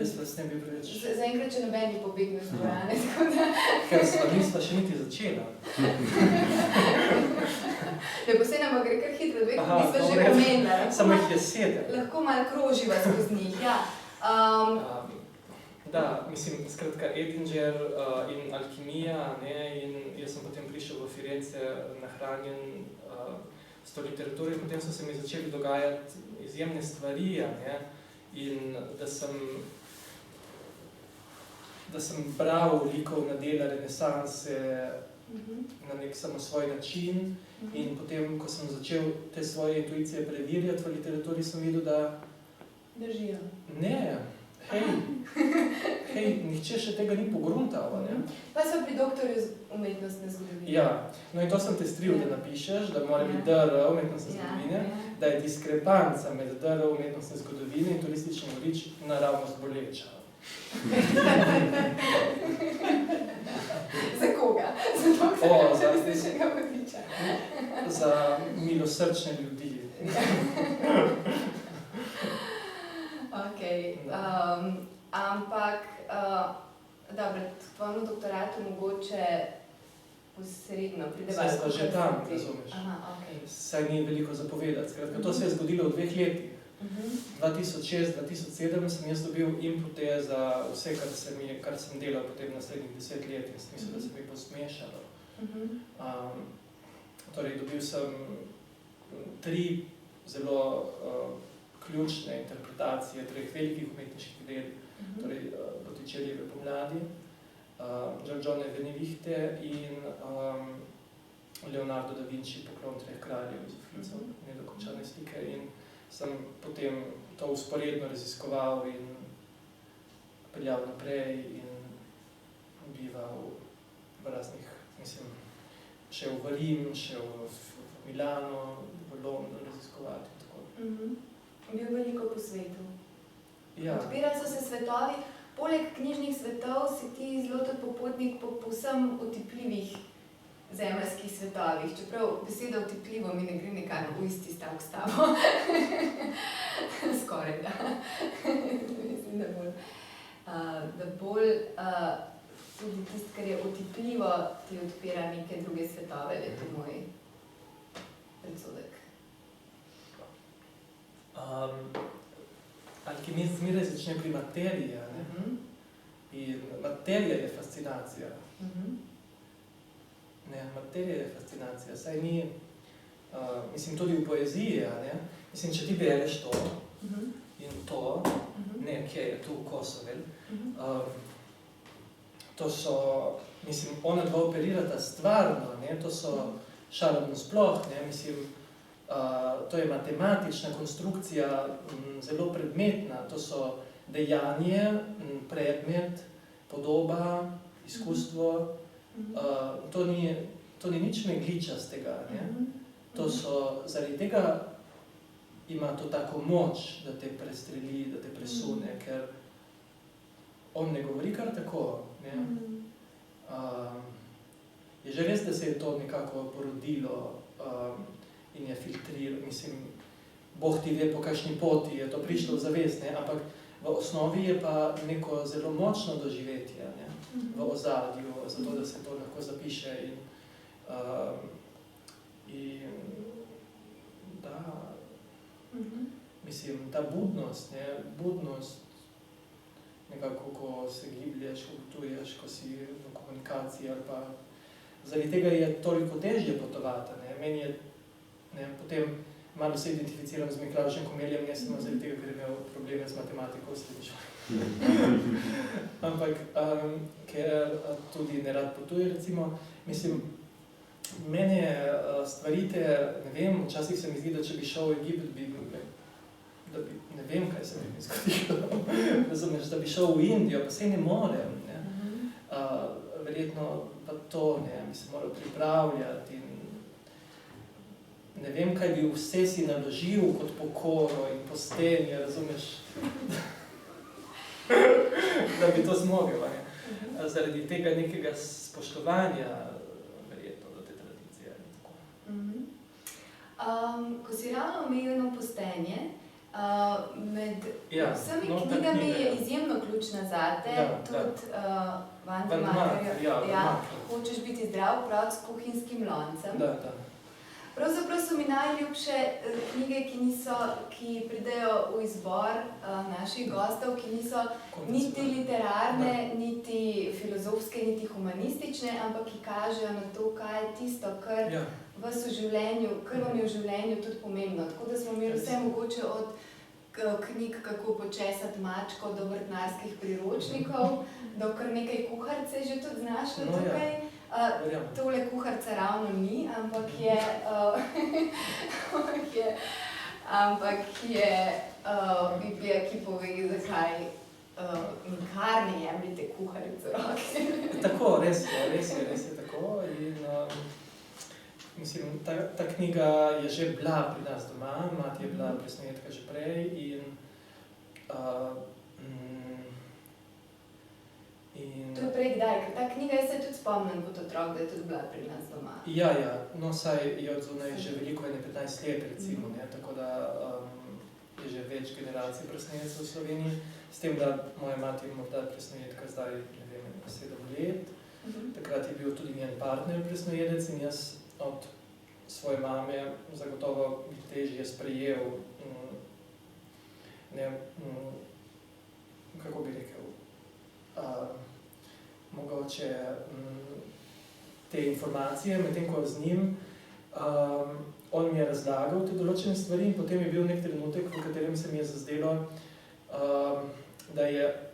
Jaz vas ne bi preveč... Zaenkrat še noben ni pobegnil z dvorane, tako da... Ker sva nisva še niti začela. Lepo se nama gre kar hitro, nisva že omenila. Samo jih je 7. Lahko malo kroživa skozi njih, ja. Da, mislim, skratka, Edinger in alkimija, ne, in jaz sem potem prišel v Firence nahranjen s to literaturo in potem so se mi začeli dogajati izjemne stvari, ne, in da sem bral likovna dela renesanse na nek samosvoj način in potem, ko sem začel te svoje intuicije preverjati v literaturi, sem videl, da... Držijo. Ne, hej, nihče še tega ni pogruntal, ne? Pa so pri doktorju umetnostne zgodovine. Ja, no in to sem te stril, da napišeš, da mora biti DR umetnostne zgodovine, da je diskrepanca med DR umetnostne zgodovine in turistični vodič naravnost boleča. Za koga? Za doktorja turističnega vodiča? Za milosrčne ljudi. Okej, ampak, dobro, k tvojemu doktoratu mogoče posredno prideva. Saj sta že tam, razumeš. Aha, okej. Saj ni veliko zapovedati. Skratka, to se je zgodilo v 2 letih. 2006-2007 sem jaz dobil inpute za vse, kar sem delal potem naslednjih 10 let. Jaz mislim, da se mi posmešalo. Torej, dobil sem 3 zelo ključne interpretacije 3 velikih umetniških del, torej Botticellijeve Pomladi, Giorgione Benevihte in Leonardo da Vinci Poklon treh kraljev iz Oficev, nedokončane slike, in sem potem to vzporedno raziskoval in peljal naprej in bival v raznih, mislim, šel v Rim, šel v Milano, v London raziskovati in tako. Bil veliko po svetu. Ja. Odpirali so se svetovi, poleg knjižnih svetov si ti zelo tudi popotnik po povsem otipljivih zemeljskih svetovih, čeprav beseda otipljivo mi ne gre nekako v isti stavek s tabo. Skoraj da. Mislim, da bolj tudi tisto, kar je otipljivo, ti odpira neke druge svetove, je to moj predsodek. Alkimist zmeraj začne pri materiji, ne? In materija je fascinacija. Ne, materija je fascinacija, saj ni, mislim, tudi v poeziji, ne? Mislim, če ti bereš to in to, ne, kje je tu Kosovel, to so, mislim, ona dva operirata stvarno, ne? To so šalobno sploh, ne? Mislim, to je matematična konstrukcija, zelo predmetna, to so dejanje, predmet, podoba, izkustvo, to ni nič megličastega, ne? To so, zaradi tega ima to tako moč, da te prestreli, da te presune, ker on ne govori kar tako, ne? Je že res, da se je to nekako porodilo in je filtriralo, mislim, Bog ti ve, po kakšni poti je to prišlo v zavest, ne? Ampak v osnovi je pa neko zelo močno doživetje, ne? V ozadju, zato da se to lahko zapiše in da, mislim, ta budnost, ne? Budnost, nekako, ko se giblješ, ko potuješ, ko si v komunikaciji ali pa zaradi tega je toliko težje potovati, ne? Meni je, ne, potem malo se identificiram z Miklavžem Komeljem, ne samo zaradi tega, ker je imel probleme z matematiko v srednji šoli. Ampak, ker tudi nerad potuje, recimo, mislim, mene stvari te, ne vem, včasih se mi zdi, da če bi šel v Egipt, ne vem, kaj se bi mi zgodilo, razumeš, da bi šel v Indijo, pa sej ne morem, ne. Verjetno pa to, ne, bi se moral pripravljati in ne vem, kaj bi vse si naložil kot pokoro in postenje, razumeš, da bi to zmogel, ne. Zaradi tega nekega spoštovanja, verjetno, do te tradicije. Ko si ravno omenil postenje, med vsemi knjigami je izjemno ključna zate, tudi Van de Markerja, Hočeš biti zdrav, prav s kuhinjskim loncem. Pravzaprav so mi najljubše knjige, ki pridejo v izbor naših gostov, ki niso niti literarne, niti filozofske, niti humanistične, ampak ki kažejo na to, kaj je tisto, kar vas v življenju, kar vam je v življenju tudi pomembno. Tako da smo imeli vse mogoče od knjig, kako počesati mačko, do vrtnarskih priročnikov, do kar nekaj kuharice že tudi znašlo tukaj. Tole kuharica ravno ni, ampak je Biblija, ki pove, zakaj nikar ne jemljite kuharico v roke. Tako, res je tako. In, mislim, ta knjiga je že bila pri nas doma, mati je bila presnetka že prej in to je prej kdaj, ker ta knjiga, jaz se tudi spomnim kot otrok, da je tudi bila pri nas doma. Ja, no saj je od zunaj že veliko, 15 let recimo, ne, tako da je že več generacij presnetcev v Sloveniji, s tem, da moja mati morda presnetka zdaj, ne vem, 7 let. Takrat je bil tudi njen partner presnojedec in jaz od svoje mame zagotovo bi težje sprejel, ne, kako bi rekel, mogoče te informacije, medtem ko z njim, on mi je razlagal te določene stvari in potem je bil nek trenutek, v katerem se mi je zazdelo, da je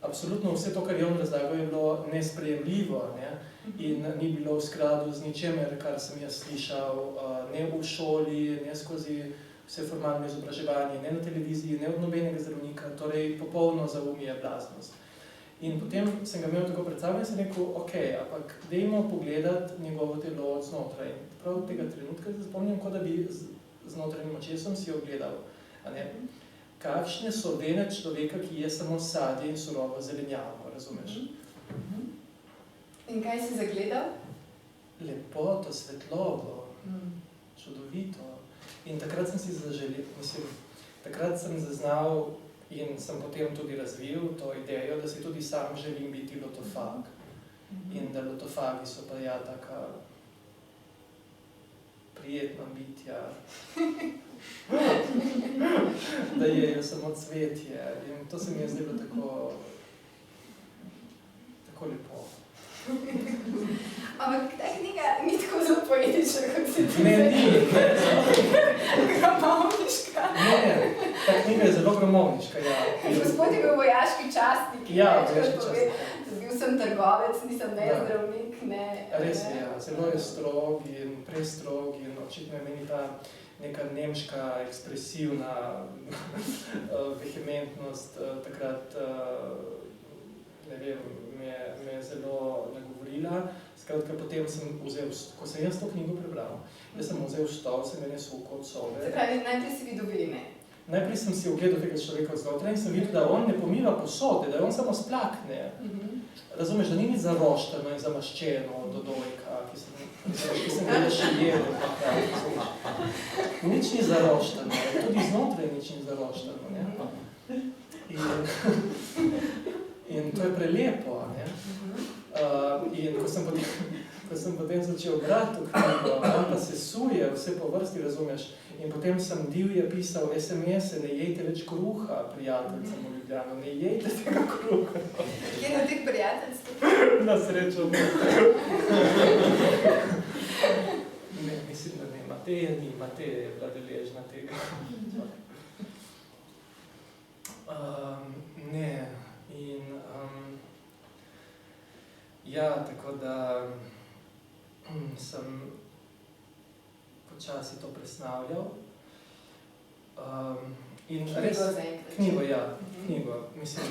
absolutno vse to, kar je on razlagal, je bilo nesprejemljivo, ne? In ni bilo v skladu z ničemer, kar sem jaz slišal, ne v šoli, ne skozi vse formalno izobraževanje, ne na televiziji, ne od nobenega zdravnika, torej popolno zaumje blaznost. In potem sem ga imel tako pred sabo in sem rekel, ok, ampak dajmo pogledati njegovo telo od znotraj. Prav tega trenutka se spomnim, kot da bi z notranjim očesom si ogledal. Kakšne so vene človeka, ki je samo sadje in surovo zelenjavo, razumeš? In kaj si zagledal? Lepoto, svetlobo, čudovito. In takrat sem si zaželel, takrat sem zaznal in sem potem tudi razvil to idejo, da si tudi sam želim biti lotofag. In da lotofagi so pa ja taka prijetna bitja, da jejo samo cvetje. In to se mi je zdelo tako lepo. Ampak ta knjiga ni tako zelo poetična, kot se ti ni. Gramovniška. Ne, ta knjiga je zelo gramovniška, ja. Gospod je bil vojaški častnik. Ja, vojaški častnik. Bil sem trgovec, nisem ne zdravnik, ne. Res je, ja. Zelo je strog in prestrog in očitno je meni ta neka nemška ekspresivna vehementnost takrat, ne vem, me je zelo nagovorila. Skratka, potem sem vzel, ko sem jaz to knjigo prebral, jaz sem vzel stol, sem je nesel kot sobe. Se pravi, najprej si videl vene. Najprej sem si ogledal tega človeka odznotraj in sem videl, da on ne pomiva posode, da on samo splakne. Razumeš, da ni nič zarošteno in zamaščeno do dojka, ki sem ga še jedel. Nič ni zarošteno, tudi znotraj nič ni zarošteno. In to je prelepo. In ko sem potem začel brati v knjigo, on pa se suje vse po vrsti, razumeš, in potem sem divje pisal SMS-e, ne jejte več kruha, prijateljcem v Ljubljano, ne jejte tega kruha. Kje na teh prijateljstv? Na srečo ne. Ne, mislim, da ne. Mateja ni, Mateja je bila deležna tega. Ne, in ja, tako da sem počasi to presnavljal. In res, knjigo, ja, knjigo, mislim.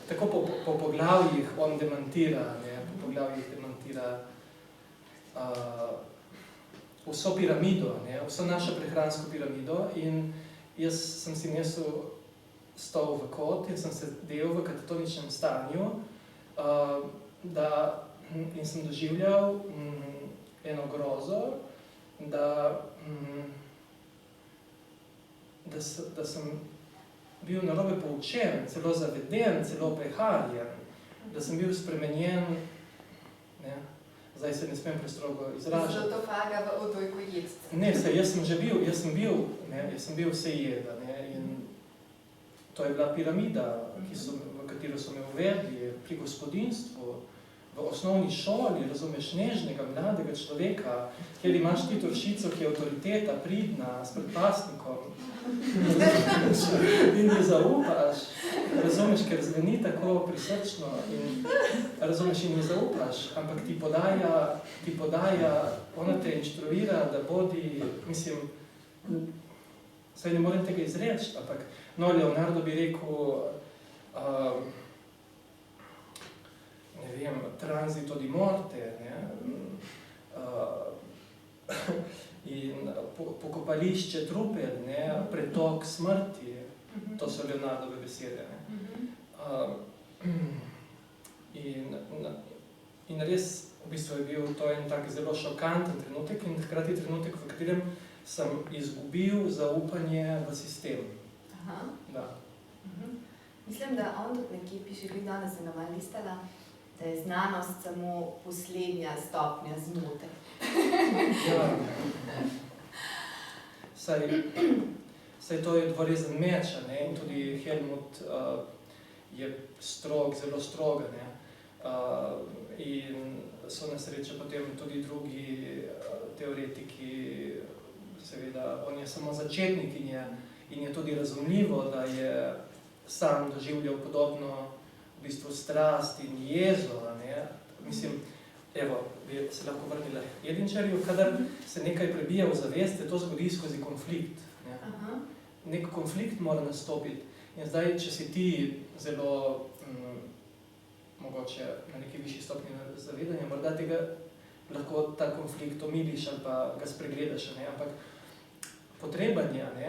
Tako po poglavjih on demantira, ne, po poglavjih demantira vso piramido, ne, vso našo prehransko piramido in jaz sem si nesel stol v kot in sem se del v katatoničnem stanju, in sem doživljal eno grozo, da sem bil narobe poučen, celo zaveden, celo prehaljen, da sem bil spremenjen, ne, zdaj se ne smem prestrogo izražati. Zato faga v odojko jedst. Ne, jaz sem bil vsejeda, ne, in to je bila piramida, v katero so me uvedli pri gospodinstvu, v osnovni šoli, razumeš, nežnega, mladega človeka, kjer imaš ti Toršico, ki je avtoriteta, pridna, s predpasnikom. In ji zaupaš, razumeš, ker zveni tako prisrčno in razumeš, in ji zaupaš, ampak ti podaja, ona te inštruira, da bodi, mislim, saj ne morem tega izreči, ampak Leonardo bi rekel, ne vem, transito di morte, ne, in pokopališče trupel, ne, pretok smrti, to so Leonardove besede, ne. In res, v bistvu je bil to en tak zelo šokanten trenutek in hkrati trenutek, v katerem sem izgubil zaupanje v sistem. Da. Mislim, da on tudi nekje piše, glih danes sem ga malo listala, da je znanost samo poslednja stopnja zmote. Ja. Saj to je dvorezen meč, ne, in tudi Helmut je strog, zelo stroga, ne. In so na srečo potem tudi drugi teoretiki, seveda, on je samo začetnik in je tudi razumljivo, da je sam doživljal podobno v bistvu strast in jezo, ne? Mislim, evo, bi se lahko vrnila Edinčarju, kadar se nekaj prebija v zavest, se to zgodi skozi konflikt. Ne? Nek konflikt mora nastopiti. In zdaj, če si ti zelo, mogoče na neki višji stopnji zavedanja, morda tega lahko ta konflikt omiliš ali pa ga spregledaš, ne? Ampak potreben je, ne?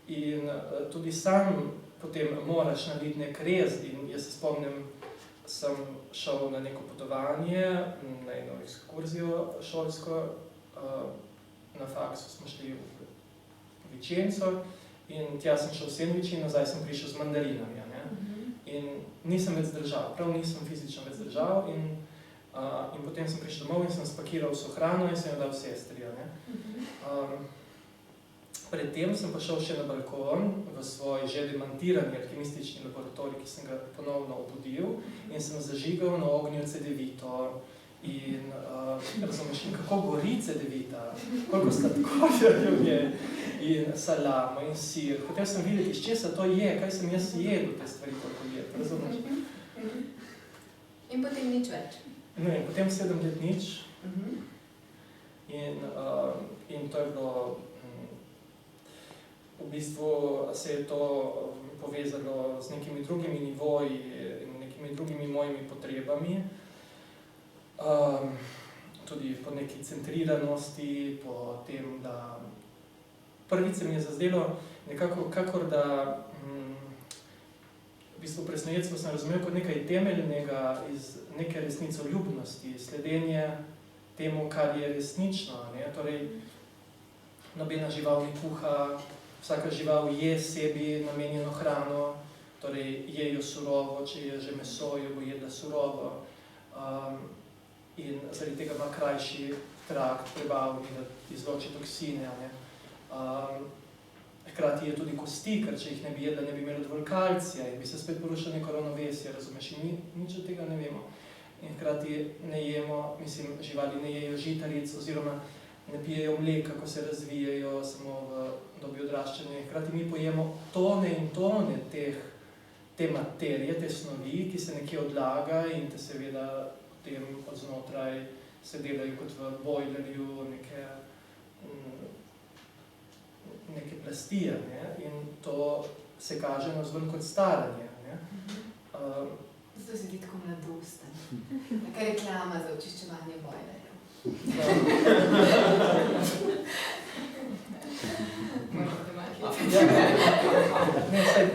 In tudi sam potem moraš narediti nek rez. In jaz se spomnim, sem šel na neko potovanje, na eno ekskurzijo šolsko, na faksu smo šli v Vičenco in tja sem šel v sendvič in nazaj sem prišel z mandarinami. Ne? In nisem več zdržal, prav nisem fizično več zdržal in potem sem prišel domov in sem spakiral vso hrano in sem jo dal sestrijo. Predtem sem pa šel še na balkon v svoj že demantirani alkimistični laboratorij, ki sem ga ponovno obudil in sem zažigal na ognju cedevito in razumeš, kako gori cedevita, koliko sladkorja je in salamo in sir. Hotel sem videti, iz česa to je, kaj sem jaz jedel te stvari, koliko je, razumeš? In potem nič več. No in potem 7 let nič in to je bilo, v bistvu se je to povezalo z nekimi drugimi nivoji in nekimi drugimi mojimi potrebami. Tudi po neki centriranosti, po tem, da prvič se mi je zazdelo nekako, kakor da v bistvu presnojedstvo sem razumel kot nekaj temeljnega iz neke resnicoljubnosti, sledenje temu, kar je resnično. Ne? Torej, nobena žival ni kuha, vsaka žival je sebi namenjeno hrano, torej je jo surovo, če je že meso, jo bo jedla surovo. In zaradi tega ima krajši trakt prebavni, da izloči toksine. Ne? Hkrati je tudi kosti, ker če jih ne bi jedla, ne bi imelo dovolj kalcija in bi se spet porušilo neko ravnovesje, razumeš, in nič od tega ne vemo. In hkrati ne jemo, mislim, živali ne jejo žitaric oziroma ne pijejo mleka, ko se razvijajo samo v dobi odraščanja. Hkrati mi pojemo tone in tone te materije, te snovi, ki se nekje odlaga in te seveda potem od znotraj se delajo kot v bojlerju neke plastije, ne? In to se kaže navzven kot staranje. Ne? Zato si ti tako mladosten. Neka reklama za očiščevanje bojlerja.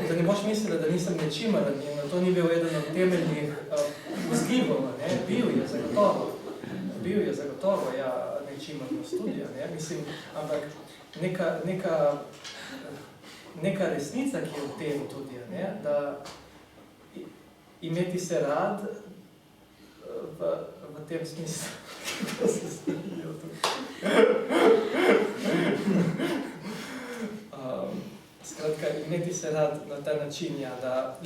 Da ne boš mislila, da nisem nečimaren in to ni bil eden od temeljnih vzgibov, ne? Bil je zagotovo, ja, nečimerno studija, ne? Mislim, ampak neka resnica, ki je v tem tudi, ne? Da imeti se rad v tem smislu, kako se snijo tukaj. Skratka, imeti se rad na ta način, ja, da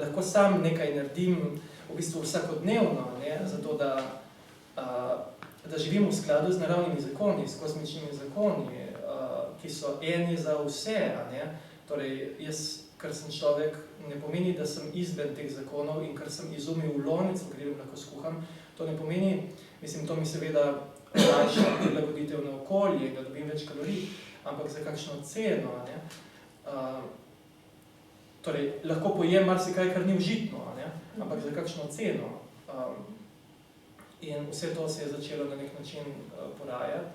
lahko sam nekaj naredim v bistvu vsakodnevno, ne, zato da živim v skladu z naravnimi zakoni, s kozmičnimi zakoni, ki so eni za vse. Ne. Torej, jaz, ker sem človek, ne pomeni, da sem izven teh zakonov in ker sem izumil lonec, v katerem lahko skuham, to ne pomeni, mislim, to mi seveda olajša prilagoditev na okolje, da dobim več kalorij, ampak za kakšno ceno, ne. Torej, lahko pojem marsikaj, kar ni užitno, ne? Ampak za kakšno ceno. In vse to se je začelo na nek način porajati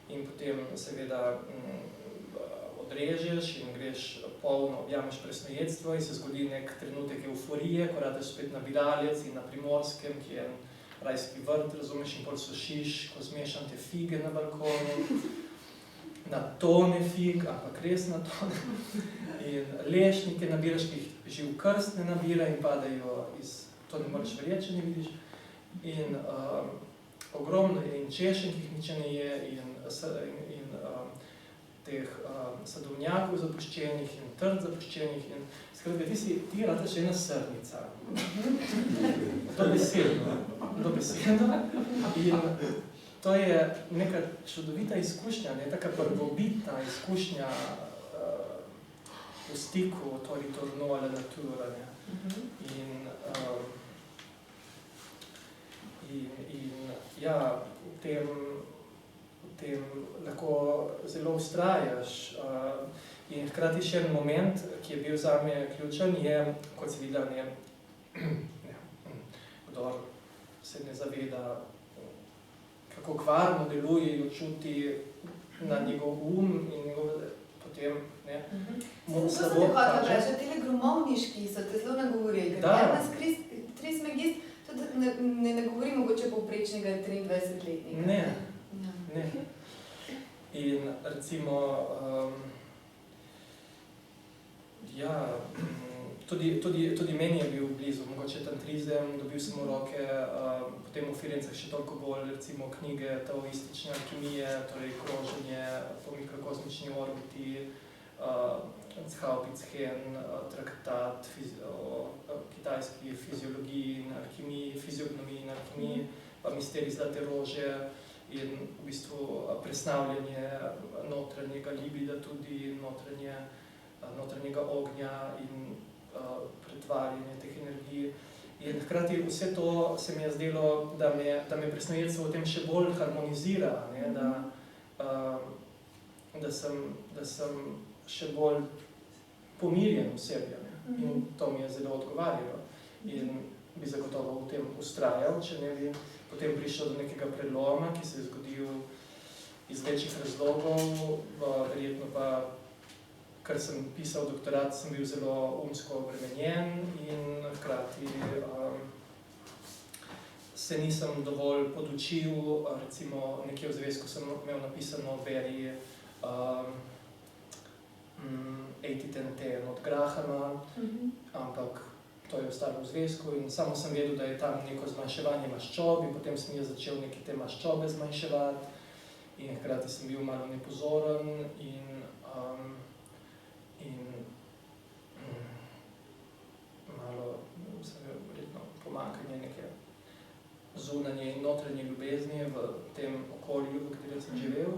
in potem seveda odrežeš in greš polno, objameš presnojedstvo in se zgodi nek trenutek euforije, ko radaš spet na Biralec in na Primorskem, ki je rajski vrt, razumeš, in pol sušiš, ko zmešam te fige na balkonu, na tone fig, ampak res na tone. In lešnike nabiraš, ki jih živ krst ne nabira in padajo to ne moreš verjeti, če ne vidiš. In ogromno je in češenj, ki jih niče ne je, in teh sadovnjakov zapuščenih in trd zapuščenih. In skratka, ti rataš ena srnica. Dobesedno. In to je neka čudovita izkušnja, ne, taka prvobitna izkušnja v stiku, to ritorno alla natura. Ne. In ja, v tem lahko zelo ustrajaš. In hkrati še en moment, ki je bil zame ključen, je, kot se videl, kdor se ne zaveda, kako kvarno deluje in čuti na njegov in njegov, potem, ne, slabo kaže. To sem te hvala vprašati, tele gromovniški so te zelo nagovorili, ker nas trismegist tudi ne govori mogoče povprečnega 23-letnika. Ne. In recimo, tudi meni je bil blizu, mogoče tantrizem, dobil sem v roke, potem v Firencah še toliko bolj, recimo knjige taoistične alkimije, torej kroženje po mikrokozmični orbiti, Cao-Picchen, traktat o kitajski fiziologiji in alkimiji, fiziognomiji in alkimiji, pa misterij zlate rože in v bistvu presnavljanje notranjega libida tudi, notranjega ognja in pretvarjanje teh energij. In hkrati vse to se mi je zdelo, da me presnojedstvo v tem še bolj harmonizira, ne, da sem še bolj pomirjen v sebi. In to mi je zelo odgovarjalo. In bi zagotovo v tem ustrajal, če ne bi potem prišel do nekega preloma, ki se je zgodil iz večjih razlogov, verjetno pa, ker sem pisal doktorat, sem bil zelo umsko obremenjen in hkrati se nisem dovolj podučil, recimo nekje v zvezku sem imel napisano beri Eighty-Ten-Ten od Grahama, ampak to je ostalo v zvezku in samo sem vedel, da je tam neko zmanjševanje maščob in potem sem jaz začel neke te maščobe zmanjševati in hkrati sem bil malo nepozoren in malo sem imel verjetno pomanjkanje neke zunanje in notranje ljubezni v tem okolju, v katerem sem živel.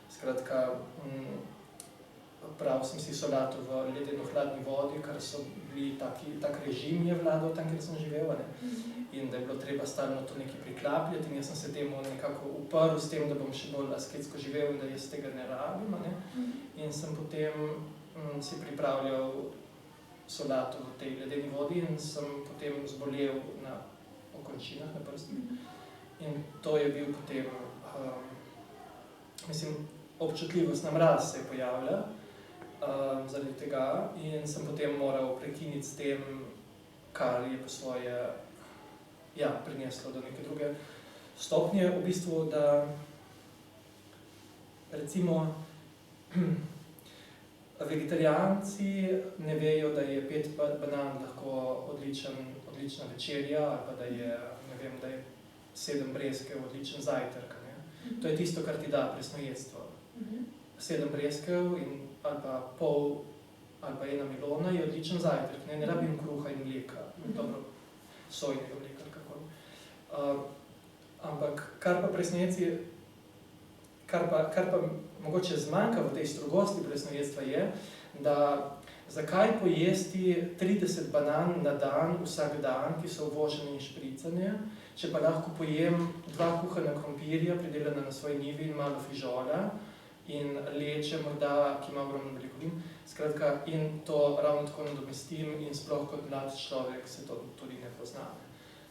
Skratka, prav sem si solato v ledeno-hladni vodi, kar so bili tak režim je vladal tam, kjer sem živel, ne? In da je bilo treba stalno to nekaj priklapljati in jaz sem se temu nekako uprl s tem, da bom še bolj asketsko živel in da jaz tega ne rabim, ne? In sem potem si pripravljal solato v tej ledeni vodi in sem potem zbolel na okončinah, na prstih. In to je bil potem, občutljivost na mraz se je pojavila zaradi tega in sem potem moral prekiniti s tem, kar je po svoje prineslo do neke druge stopnje. V bistvu, da recimo vegetarijanci ne vejo, da je 5 banan lahko odlična večerja ali pa da je, ne vem, da je 7 breskev odličen zajtrk. To je tisto, kar ti da presnojedstvo. 7 breskev ali pa pol ali pa 1 melona je odličen zajtrk. Ne rabim kruha in mleka, dobro, sojnega mleka ali kako. Ampak kar pa presnojedci, kar pa mogoče zmanjka v tej strogosti presnojedstva je, da zakaj pojesti 30 banan na dan, vsak dan, ki so uvožene in špricane, če pa lahko pojem 2 kuhana krompirja, pridelana na svoji njivi in malo fižola in leče morda, ki ima ogromno beljakovin. Skratka, in to ravno tako nadomestim in sploh kot mlad človek se to tudi ne pozna.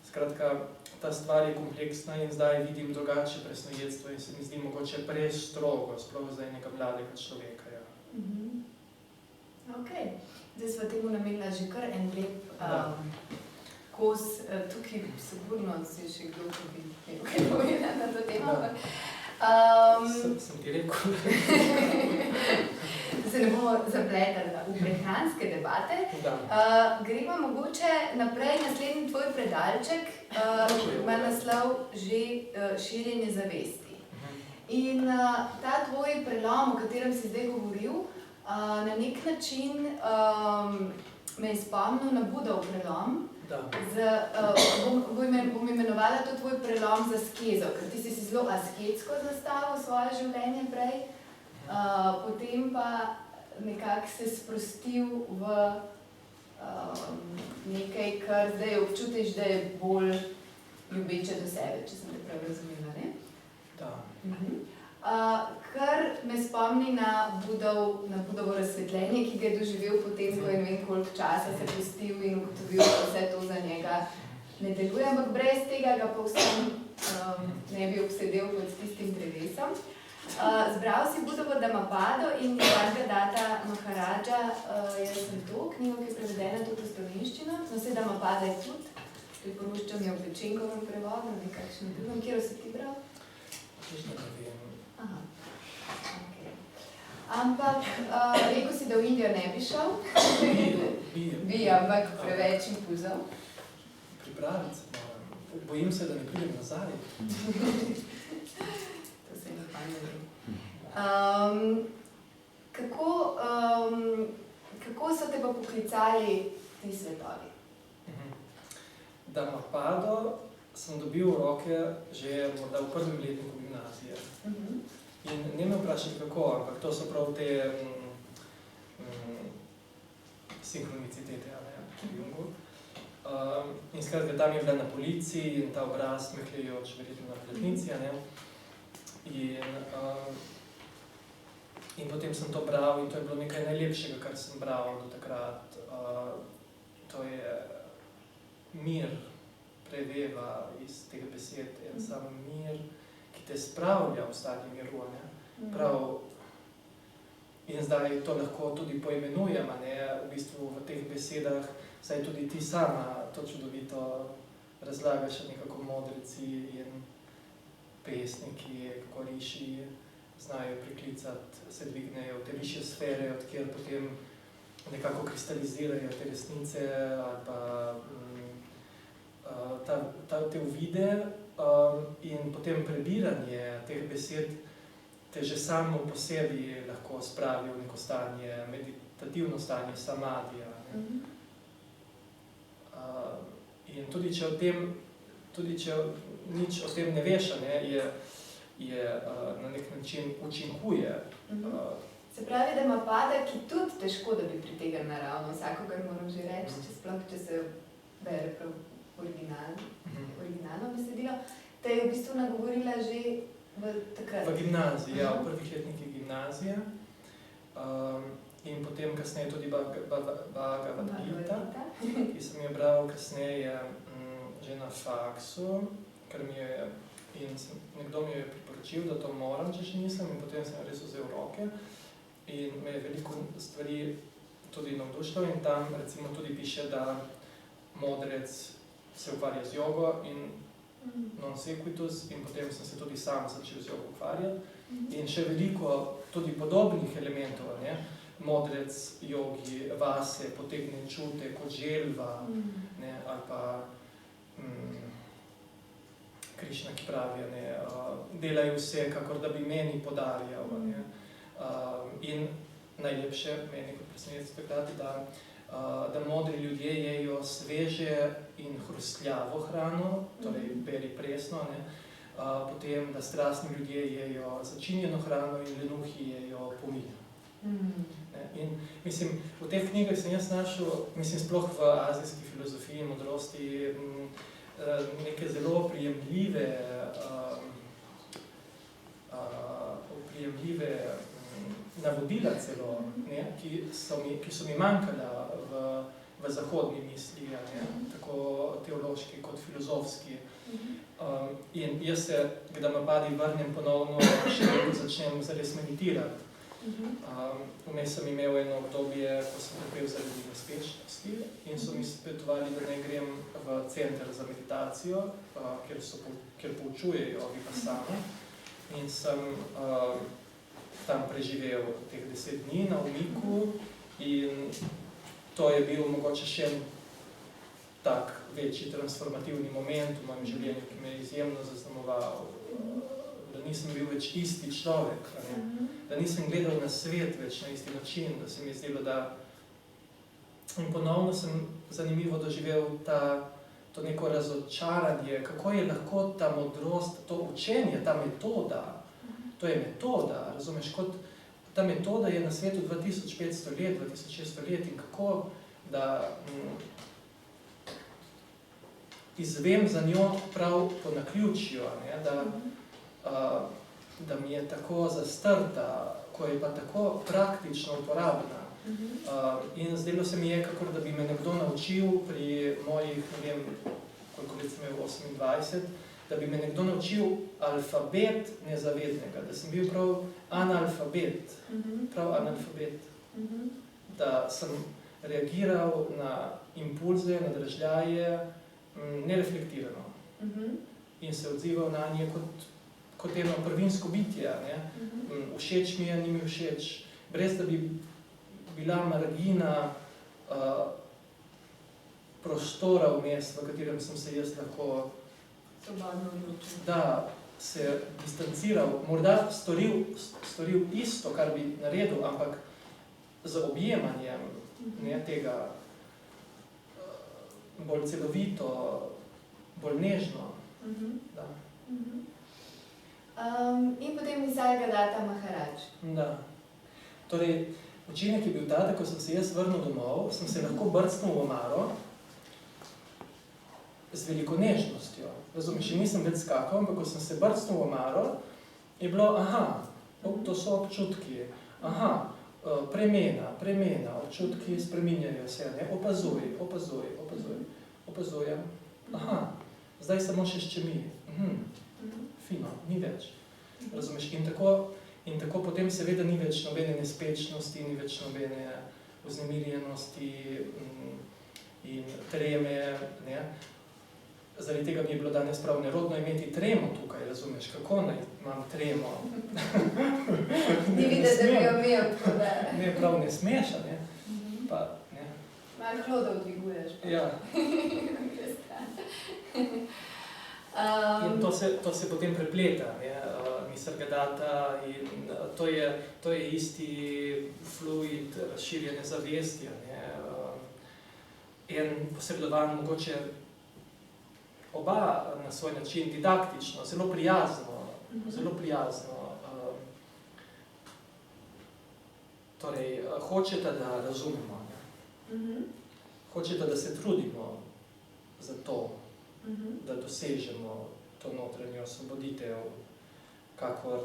Skratka, ta stvar je kompleksna in zdaj vidim drugače presnojedstvo in se mi zdi mogoče prestrogo, sploh za enega mladega človeka. Ok, zdaj sva temu namenila že kar en lep kos. Tukaj sigurno si še kdo, ki bi nekaj povedal na to temo. Sem ti rekel. Da se ne bomo zapletali v prehranske debate. Gremo mogoče naprej, naslednji tvoj predalček ima naslov že širjenje zavesti. In ta tvoj prelom, o katerem si zdaj govoril, na nek način me je spomnil na Budov prelom. Bom imenovala to tvoj prelom z askezo, ker ti si zelo asketsko zastavil svoje življenje prej, potem pa nekako se sprostil v nekaj, kar zdaj občutiš, da je bolj ljubeče do sebe, če sem te prav razumela, ne? Da. Kar me spomni na Budovo razsvetljenje, ki ga je doživel potem, ko je ne vem koliko časa se pustil in ugotovil, da vse to za njega ne deluje, ampak brez tega ga pa vsem ne bi obsedel pod tistim drevesom. Zbral si Budovo Dhammapada in Nisargadatta Maharadža, jaz sem to, knjigo, ki je prevedena tudi v slovenščino. No, se Dhammapada je tudi, priporočam jo v Pečenkovem prevodu, nekakšnem drugem, kjer si ti bral? Točno ne vem. Aha, okej. Ampak rekel si, da v Indijo ne bi šel? Bi, ampak preveč impulzov. Pripraviti se moram. Bojim se, da ne pridem nazaj. To se mi pa ne ve. Kako so te pa poklicali ti svetovi? Dhammapada sem dobil v roke že morda v prvem letniku gimnazije. In ne me vprašaj kako, ampak to so prav te sinhronicitete, v Jungu. In skratka, tam je bila na policiji in ta obraz mehljajoč verjetno na platnici, in potem sem to bral in to je bilo nekaj najlepšega, kar sem bral do takrat. To je mir, preveva iz tega besed, en sam mir, ki te spravlja v stanje miru, prav. In zdaj to lahko tudi poimenujem, v bistvu v teh besedah, saj tudi ti sama to čudovito razlagaš, nekako modreci in pesniki, kako riši znajo priklicati, se dvignejo v te višje sfere, od kjer potem nekako kristalizirajo te resnice ali pa te uvide in potem prebiranje teh besed te že samo po sebi lahko spravi v neko stanje, meditativno stanje samadija. In tudi če nič o tem ne veš, je na nek način učinkuje. Se pravi, da Dhammapada, ki tudi težko, da bi pritegnil naravno, vsakogar moram že reči, če se bere prav originalno besedilo, te je v bistvu nagovorila že takrat? V gimnaziji, ja, v prvih letnikih gimnazije. In potem kasneje tudi Bhagavad Gita, ki sem jo bral kasneje že na faksu, in nekdo mi je priporočil, da to moram, če še nisem, in potem sem res vzel v roke. In me je veliko stvari tudi navdušilo in tam recimo tudi piše, da modrec se ukvarja z jogo in non sequitur, in potem sem se tudi sam začel z jogo ukvarjati. In še veliko tudi podobnih elementov, modrec, jogi, vase, potegne čute kot želva, ali pa Krišna, ki pravi, delaj vse, kakor da bi meni podarjal. In najlepše meni kot presenečenje takrat, da modri ljudje jejo sveže in hrustljavo hrano, torej beri presno, potem, da strastni ljudje jejo začinjeno hrano in lenuhi jejo pomil. In mislim, v teh knjigah sem jaz našel, mislim, sploh v azijski filozofiji in modrosti, neke zelo prijemljive navodila celo, ki so mi manjkala v zahodni misli, tako teološki kot filozofski. In jaz se k Dhammapada vrnem ponovno, še ko začnem zares meditirati. Vmes sem imel eno obdobje, ko sem trpel zaradi nespečnosti in so mi svetovali, da naj grem v center za meditacijo, kjer poučujejo vipassano. In sem tam preživel teh 10 dni na umiku in to je bil mogoče še en tak večji transformativni moment v mojem življenju, ki me je izjemno zaznamoval. Da nisem bil več isti človek, da nisem gledal na svet več na isti način, da se mi je zdelo, da... In ponovno sem zanimivo doživel to neko razočaranje, kako je lahko ta modrost, to učenje, ta metoda, to je metoda, razumeš, kot ta metoda je na svetu 2500 let, 2600 let in kako, da izvem za njo prav po naključju, ne, da mi je tako zastrta, ko je pa tako praktično uporabna. In zdelo se mi je, kakor da bi me nekdo naučil pri mojih, ne vem, koliko let sem imel, 28, da bi me nekdo naučil alfabet nezavednega, da sem bil prav analfabet, da sem reagiral na impulze, na dražljaje, nereflektirano in se odzival na nje kot eno prvinsko bitje, ne? Všeč mi je, ni mi všeč, brez da bi bila margina prostora vmes, v katerem sem se jaz lahko da se distanciral, morda storil isto, kar bi naredil, ampak z objemanjem, ne, tega bolj celovito, bolj nežno. Da. In potem Nisargadatta Maharaj. Da. Torej, učinek je bil ta, da ko sem se jaz vrnil domov, sem se lahko brcnil v omaro z veliko nežnostjo. Razumeš, nisem več skakal, ampak ko sem se brcnil v omaro, je bilo, to so občutki, premena, občutki spreminjajo se, ne, opazujem, zdaj samo še ščemi, fino, ni več, razumeš, in tako potem seveda ni več nobene nespečnosti, ni več nobene vznemirjenosti in treme, ne. Zaradi tega mi je bilo danes prav nerodno imeti tremo tukaj, razumeš, kako naj imam tremo. Ni videti, da bi jo imel, tako da. Ne, prav ne smeš, ne. Pa, ne. Malo hlodov dviguješ. Ja. In to se potem prepleta, ne, Nisargadatta in to je isti fluid razširjene zavesti, ne. En posredovan mogoče oba na svoj način didaktično, zelo prijazno. Torej, hočeta, da razumemo, ne. Hočeta, da se trudimo za to, da dosežemo to notranjo osvoboditev, kakor,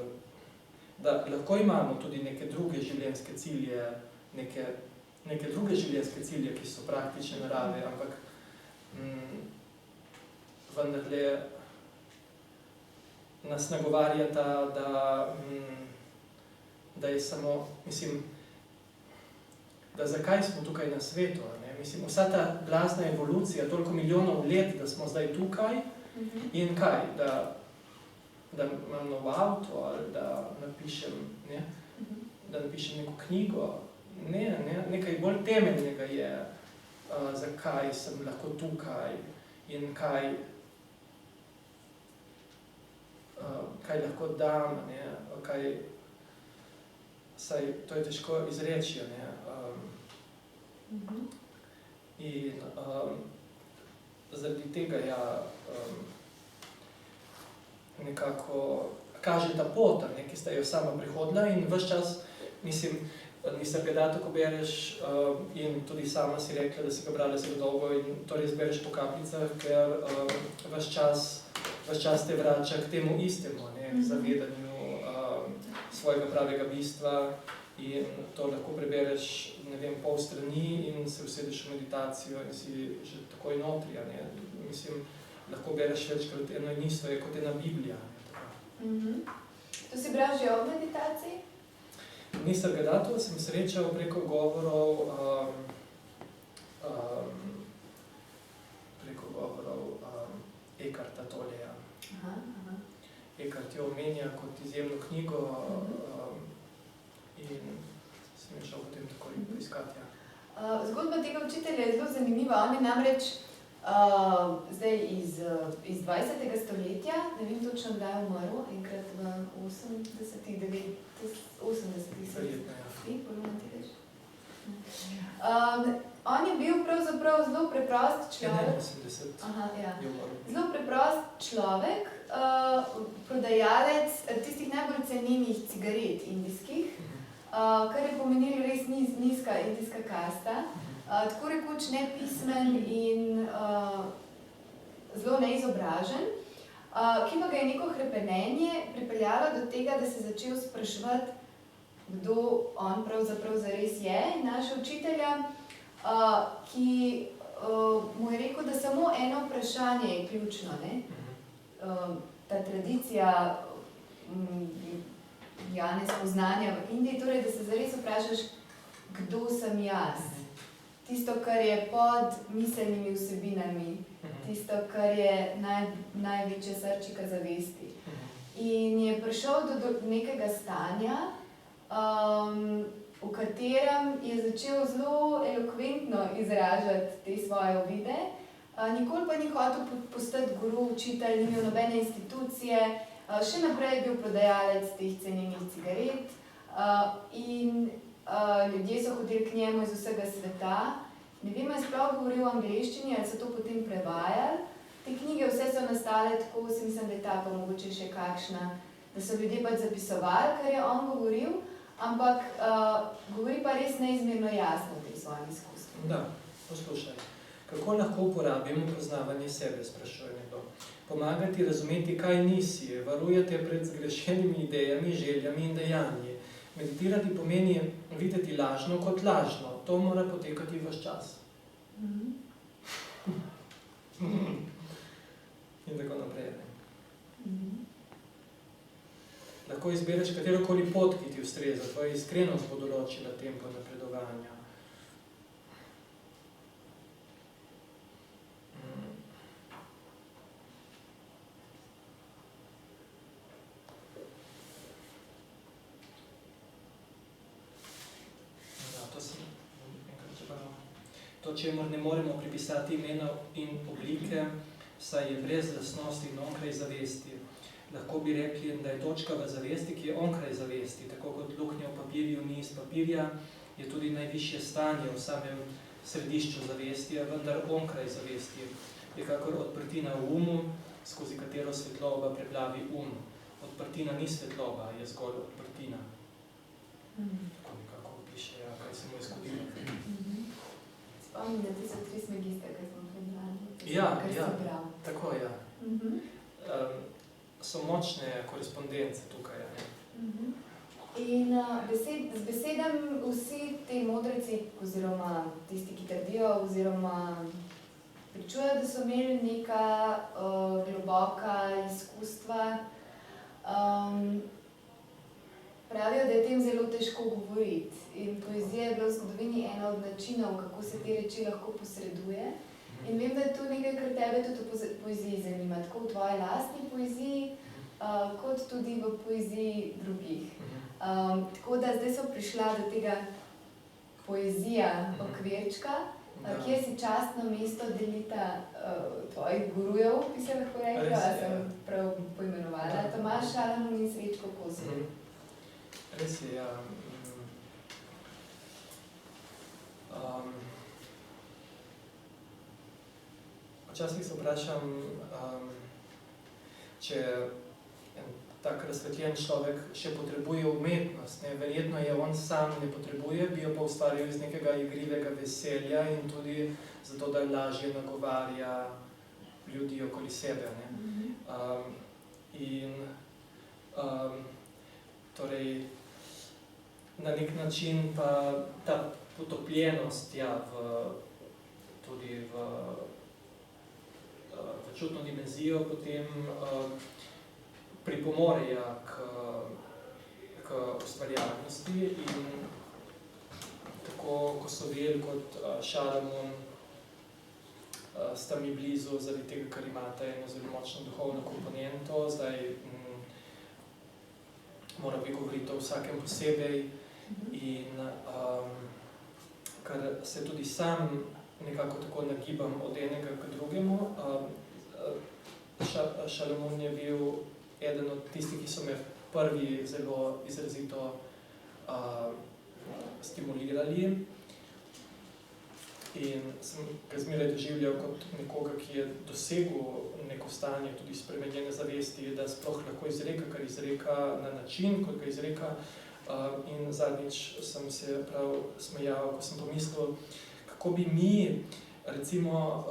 da lahko imamo tudi neke druge življenjske cilje, neke druge življenjske cilje, ki so praktične narave, ampak vendarle nas nagovarjata, da je samo, mislim, da zakaj smo tukaj na svetu, ne? Mislim, vsa ta blazna evolucija, toliko milijonov let, da smo zdaj tukaj, in kaj, da imam nov avto, ali da napišem, ne? Da napišem neko knjigo, ne, nekaj bolj temeljnega je, zakaj sem lahko tukaj in kaj lahko dam, ne, saj to je težko izreči, ne. In zaradi tega nekako kaže ta pot, ne, ki sta jo sama prihodila in ves čas, mislim, Nisargadatta, ko bereš, in tudi sama si rekla, da si ga brala zelo dolgo in to res bereš po kapljicah, ker ves čas te vrača k temu istemu, ne, k zavedanju svojega pravega bistva in to lahko prebereš, ne vem, pol strani in se usedeš v meditacijo in si že takoj notri, ne. Mislim, lahko bereš večkrat eno in isto, je kot ena Biblija. To si bral že ob meditaciji? Nisargadatta sem srečal preko govorov Eckarta Tolleja. Eckart jo omenja kot izjemno knjigo in sem jo šel potem takoj poiskati. Zgodba tega učitelja je zelo zanimiva. On je namreč zdaj iz 20. stoletja, ne vem točno, kdaj je umrl, enkrat v 80-ih, 80-ih On je bil pravzaprav zelo preprost človek. Zelo preprost človek, prodajalec tistih najbolj cenenih cigaret indijskih. kar je pomenilo res nizka indijska kasta, tako rekoč nepismen in zelo neizobražen, ki pa ga je neko hrepenenje pripeljalo do tega, da se je začel spraševati, kdo on pravzaprav zares je, in našel učitelja, ki mu je rekel, da samo eno vprašanje je ključno, ne? Ta tradicija spoznanja v Indiji, torej, da se zares vprašaš, kdo sem jaz. Tisto, kar je pod miselnimi vsebinami, tisto, kar je največja srčika zavesti. In je prišel do nekega stanja, v katerem je začel zelo elokventno izražati te svoje uvide. Nikoli pa ni hotel postati guru, učitelj, ni imel nobene institucije, še naprej je bil prodajalec teh cenenih cigaret in ljudje so hodili k njemu iz vsega sveta. Ne vem, ali je sploh govoril v angleščini, ali so to potem prevajali. Te knjige vse so nastale tako, si mislim, da je ta pa mogoče še kakšna, da so ljudje pač zapisovali, kar je on govoril, ampak govori pa res neizmerno jasno pri svojem izkustvu. Da, poslušaj. Kako lahko uporabimo poznavanje sebe, sprašuje nekdo? Pomagati razumeti, kaj nisi, varujete pred zgrešenimi idejami, željami in dejanji. Meditirati pomeni videti lažno kot lažno. To mora potekati ves čas. In tako naprej. Lahko izbereš katerokoli pot, ki ti ustreza. Tvoja iskrenost bo določila tempo napredovanja. To, čemur ne moremo pripisati imena in oblike, saj je brez lastnosti in onkraj zavesti. Lahko bi rekli, da je točka v zavesti, ki je onkraj zavesti, tako kot luknja v papirju ni iz papirja, je tudi najvišje stanje v samem središču zavesti, vendar onkraj zavesti. Je kakor odprtina v umu, skozi katero svetloba preplavi Odprtina ni svetloba, je zgolj odprtina. Tako nekako piše, kaj se mu je zgodilo. Spomnim, da ti so 3 smegiste, kaj smo prebrali. Ja, tako, ja. So močne korespondence tukaj, ne? In z besedami vsi te modreci, oziroma tisti, ki trdijo, oziroma pričujejo, da so imeli neka globoka izkustva, pravijo, da je o tem zelo težko govoriti. In poezija je bila v zgodovini ena od načinov, kako se te reči lahko posreduje. In vem, da je to nekaj, kar tebe tudi v poeziji zanima, tako v tvoji lastni poeziji, kot tudi v poeziji drugih. Tako da zdaj so prišla do tega poezija okvirčka, kjer si častno mesto delita tvojih gurujev, bi se lahko rekla, a sem prav poimenovala, Tomaž Šalamun in Srečko Kosor. Res je, ja. Včasih se vprašam, če en tak razsvetljen človek še potrebuje umetnost. Verjetno je on sam ne potrebuje, bi jo pa ustvaril iz nekega igrivega veselja in tudi zato, da lažje nagovarja ljudi okoli sebe. Torej, na nek način pa ta potopljenost tudi v čutno dimenzijo potem pripomore k ustvarjalnosti in tako Kosovel kot Šalamun sta mi blizu zaradi tega, ker imata eno zelo močno duhovno komponento. Zdaj moram bi govoriti o vsakem posebej in ker se tudi sam nekako tako nagibam od enega k drugemu. Šalamun je bil eden od tistih, ki so me prvi zelo izrazito stimulirali in sem ga zmeraj doživljal kot nekoga, ki je dosegel neko stanje tudi spremenjene zavesti, da sploh lahko izreka, kar izreka na način, kot ga izreka, In zadnjič sem se prav smejal, ko sem pomislil, kako bi mi, recimo,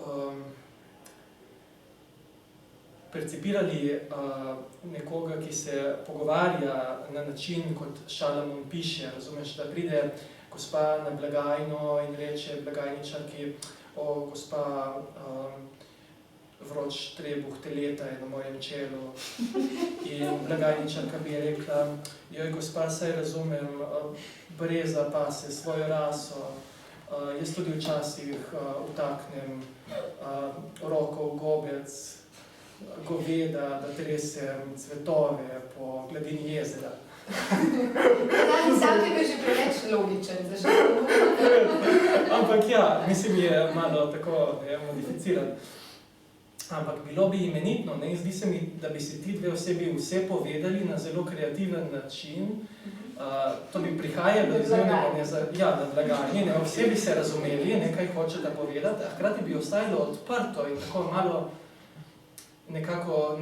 percipirali nekoga, ki se pogovarja na način, kot Šalamon piše, razumeš, da pride gospa na blagajno in reče blagajničarki, o, gospa, vroč trebuh teleta je na mojem čelu. In blagajničarka bi rekla, joj, gospa, saj razumem, breza pase svojo raso, jaz tudi včasih vtaknem roko v gobec, goveda, da tresem cvetove po gladini jezera. Sam je bil že preveč logičen za življenje. Ampak ja, mislim, je malo tako modificiran. Ampak bilo bi imenitno, ne? Zdi se mi, da bi si ti dve osebi vse povedali na zelo kreativen način. To bi prihajalo iz na blagajni, vse bi se razumeli, nekaj hočeta povedati, a hkrati bi ostajalo odprto in tako malo nekako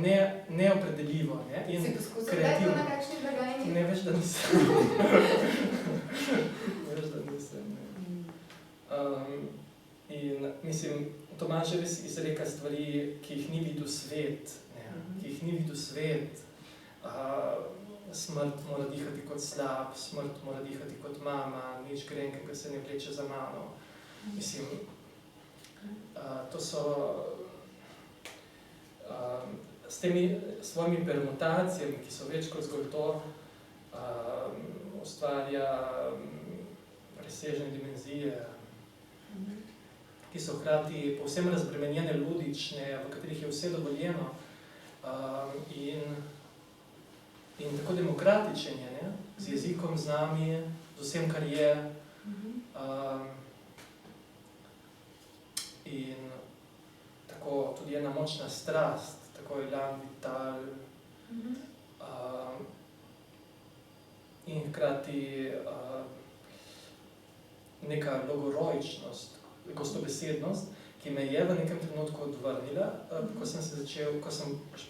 neopredeljivo. Ne? In si poskusil dati na kakšni blagajni? Ne, veš, da nisem. In mislim, Tomaž res izreka stvari, ki jih ni videl svet, ne? Ki jih ni videl svet. Smrt mora dihati kot slab, smrt mora dihati kot mama, nič grenkega se ne vleče za mano. Mislim, to so s temi svojimi permutacijami, ki so več kot zgolj to, ustvarja presežne dimenzije, ki so hkrati povsem razbremenjene, ludične, v katerih je vse dovoljeno in tako demokratičen je, ne? Z jezikom, z nami, z vsem, kar je. In tako tudi ena močna strast, tako elan vital, in hkrati neka logoroičnost, gostobesednost, ki me je v nekem trenutku odvrnila, ko sem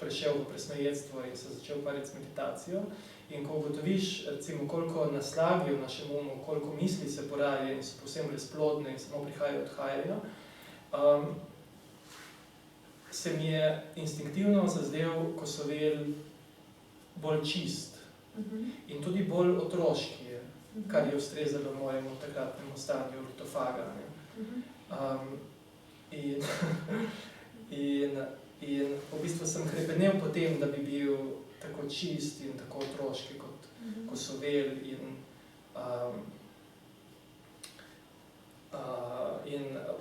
prešel v presnojedstvo in se začel ukvarjati s meditacijo. In ko ugotoviš, recimo, koliko naslagi v našem umu, koliko misli se poraja in so povsem brezplodne in samo prihajajo, odhajajo, se mi je instinktivno zazdel Kosovel bolj čist in tudi bolj otroški, kar je ustrezalo mojemu takratnemu stanju ortofaga. In v bistvu sem hrepenel po tem, da bi bil tako čist in tako otroški kot Kosovel in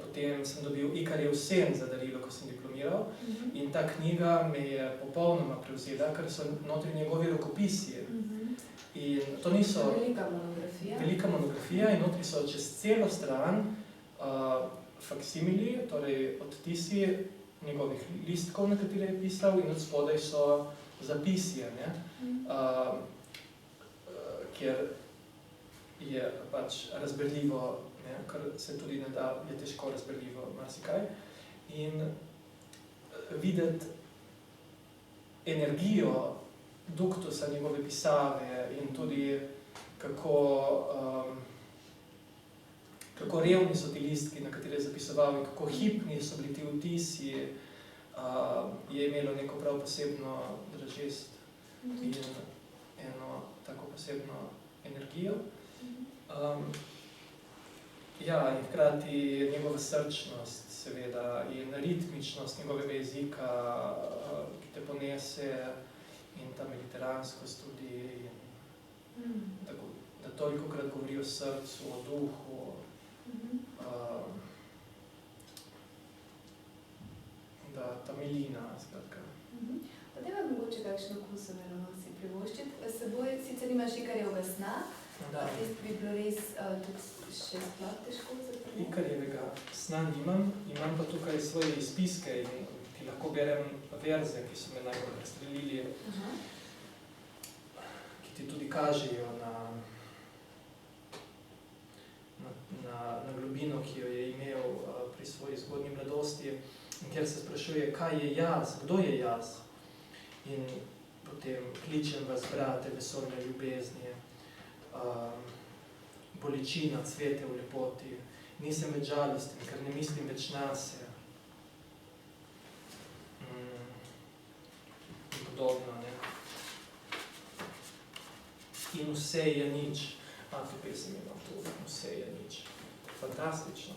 potem sem dobil Ikarjev sen za darilo, ko sem diplomiral. In ta knjiga me je popolnoma prevzela, ker so notri njegovi rokopisi. In to niso... Velika monografija in notri so čez celo stran faksimili, torej odtisi njegovih listkov, na katere je pisal, in od spodaj so zapisi, kjer je pač razberljivo, kar se tudi ne da, je težko razberljivo marsikaj. In videti energijo duktusa njegove pisave in tudi kako revni so ti listki, na katere je zapisoval, in kako hipni so bili ti vtisi, je imelo neko prav posebno dražest in eno tako posebno energijo. Ja, in hkrati njegova srčnost, seveda, in ritmičnost njegovega jezika, ki te ponese, in ta mediteranskost tudi, da tolikokrat govori o srcu, o duhu. Da, ta milina, skratka. Pa dajva mogoče kakšno Kosovelo si privoščiti. S seboj sicer nimaš Ikarjevega sna, tisti bi bilo res tudi še sploh težko zapreti. Ikarjevega sna nimam, imam pa tukaj svoje izpiske in ti lahko berem verze, ki so me najbolj prestrelili, ki ti tudi kažejo na globino, ki jo je imel pri svoji zgodnji mladosti, in kjer se sprašuje, kaj je jaz, kdo je jaz. In potem kličem vas, brate, vesolne ljubezni, bolečina cvete v lepoti, nisem več žalosten, ker ne mislim več nase. In podobno, ne. In vse je nič. To pesem imam tu, vse je nič. Fantastično.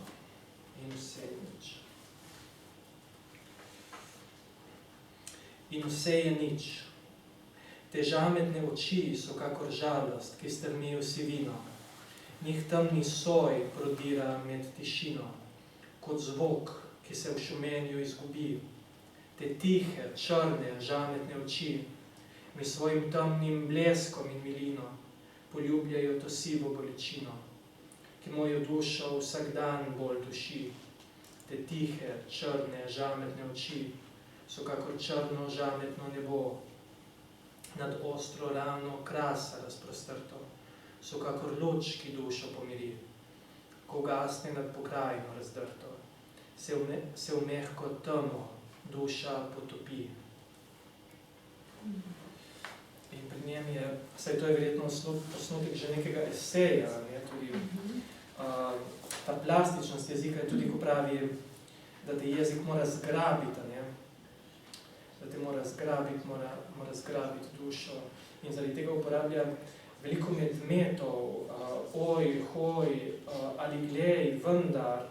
In vse je nič. In vse je nič. Te žametne oči so kakor žalost, ki strmi v sivino. Njih temni soj prodira med tišino, kot zvok, ki se v šumenju izgubi. Te tihe, črne, žametne oči mi svojim temnim bleskom in milino poljubljajo to sivo bolečino, ki mojo dušo vsak dan bolj duši. Te tihe, črne, žametne oči so kakor črno, žametno nebo, nad ostro ravno krasa razprostrto, so kakor luč, ki dušo pomiri, ko gasne nad pokrajino razdrto, se v mehko temo duša potopi. In pri njem je, saj to je verjetno osnutek že nekega eseja, ne, tudi ta plastičnost jezika je tudi, ko pravi, da te jezik mora zgrabiti, ne, da te mora zgrabiti, mora zgrabiti dušo. In zaradi tega uporablja veliko medmetov, oj, hoj, ali glej, vendar,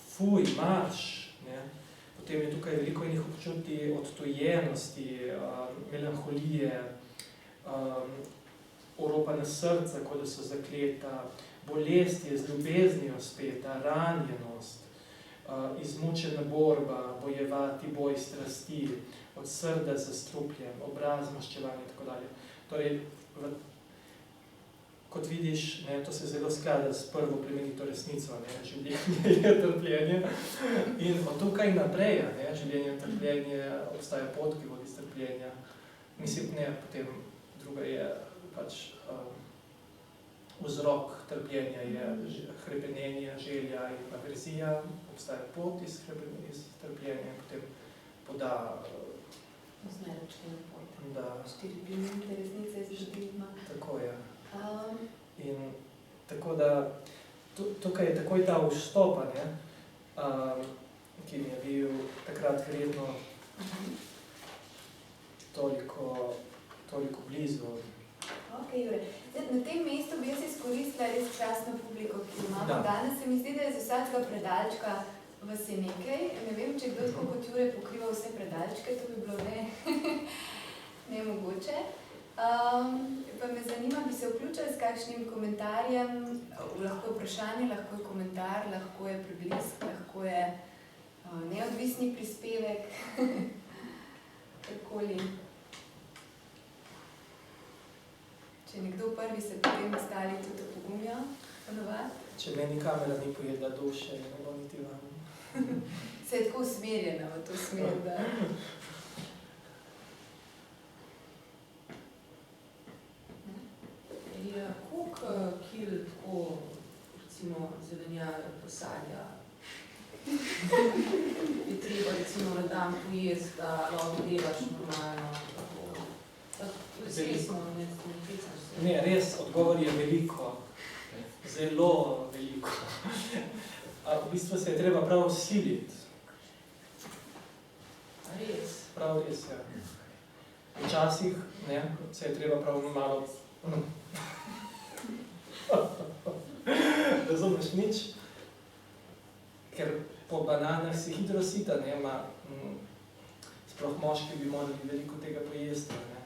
fuj, marš, ne. Potem je tukaj veliko enih občutij odtujenosti, melanholije, oropana srca, kot da so zakleta, bolest je z ljubeznijo speta, ranjenost, izmučena borba, bojevati boj strasti, od srda zastrupljen, obraz maščevan in tako dalje. Torej, kot vidiš, ne, to se zelo sklada s prvo plemenito resnico, ne, življenje je trpljenje. In od tukaj naprej, ne, življenje je trpljenje, obstaja pot, ki vodi strpljenja. Mislim, ne, potem druga je pač vzrok trpljenja je hrepenenje, želja in averzija, obstaja pot iz trpljenja, potem poda Zmerečne pojte. Da. 4 plemenite resnice z živima. Tako je. In tako da, tukaj je takoj ta vstopa, ne, ki mi je bil takrat verjetno toliko blizu. Ok, Jure. Na tem mestu bi jaz izkoristila res častno publiko, ki imamo Da. danes. Se mi zdi, da je z vsakega predalčka vas je nekaj. Ne vem, če kdo tako kot Jure pokriva vse predalčke, to bi bilo nemogoče. Pa me zanima, bi se vključili s kakšnim komentarjem, lahko je vprašanje, lahko je komentar, lahko je preblisk, lahko je neodvisni prispevek, karkoli. Če nekdo prvi se potem ostali tudi opogumijo, ponovadi. Če meni kamera ni pojedla duše, ne bo niti vam. Se je tako usmerjena v to smer, da... Je koliko kil tako, recimo, zelenjave, posadja je treba, recimo, na dan pojesti, da lahko delaš normalno, tako. Resno, ne pecam se. Ne, res, odgovor je veliko. Zelo veliko. V bistvu se je treba prav siliti. Res? Prav res je. Včasih, ne, se je treba prav malo... Razumeš nič? Ker po bananah si hitro sita, ne, sploh moški bi morali veliko tega pojesti, ne.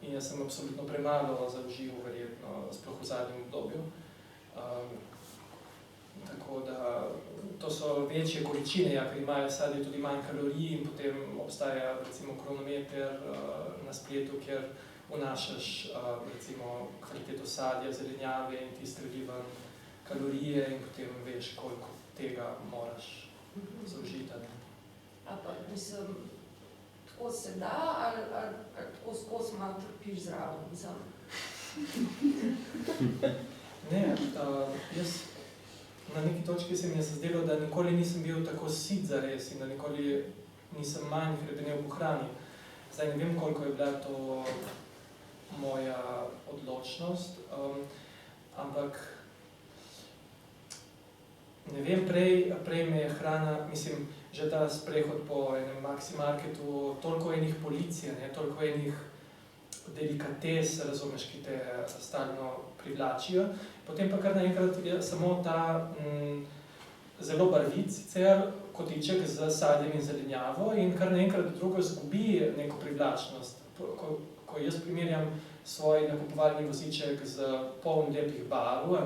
In jaz sem absolutno premalo zaužil, verjetno, sploh v zadnjem obdobju. Tako da, to so večje količine, ker imajo sadje tudi manj kalorij in potem obstaja, recimo, kronometer na spletu, kjer vnašaš, recimo, kvaliteto sadja, zelenjave in ti streli ven kalorije in potem veš, koliko tega moraš zaužiti. Pa, mislim, tako se da, ali tako skozi malo trpiš zraven, mislim? Ne, jaz na neki točki se mi je zdelo, da nikoli nisem bil tako sit zares in da nikoli nisem manj hrepenel po hrani. Zdaj ne vem, koliko je bila to moja odločnost, ampak ne vem, prej me je hrana, mislim, že ta sprehod po enem Maximarketu, toliko enih policije, ne, toliko enih delikates, razumeš, ki te stalno privlačijo. Potem pa kar naenkrat je samo ta zelo barvit sicer kotiček z sadjem in zelenjavo in kar naenkrat drugo izgubi neko privlačnost. Ko jaz primerjam svoj nakupovalni voziček z poln lepih barv,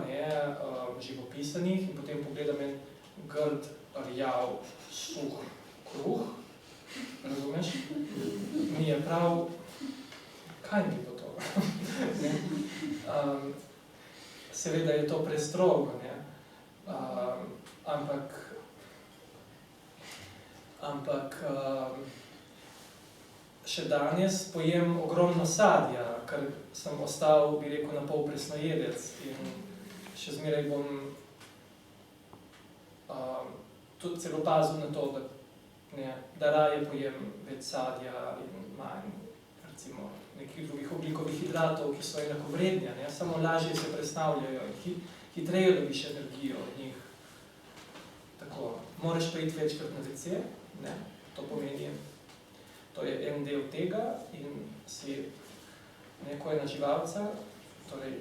živopisanih in potem pogledam en grd, rjav, suh kruh, razumeš? Mi je prav, kaj mi bo to? Seveda je to prestrogo, ne? Ampak še danes pojem ogromno sadja, ker sem ostal, bi rekel, na pol presnojedec in še zmeraj bom tudi celo pazil na to, da raje pojem več sadja in manj, recimo, nekih drugih oglikovih hidratov, ki so enakovredni, samo lažje se prestavljajo in hitreje dobiš energijo od njih. Tako, moraš pa iti večkrat na WC, ne, to pomeni, to je en del tega in si neko ena živalca, torej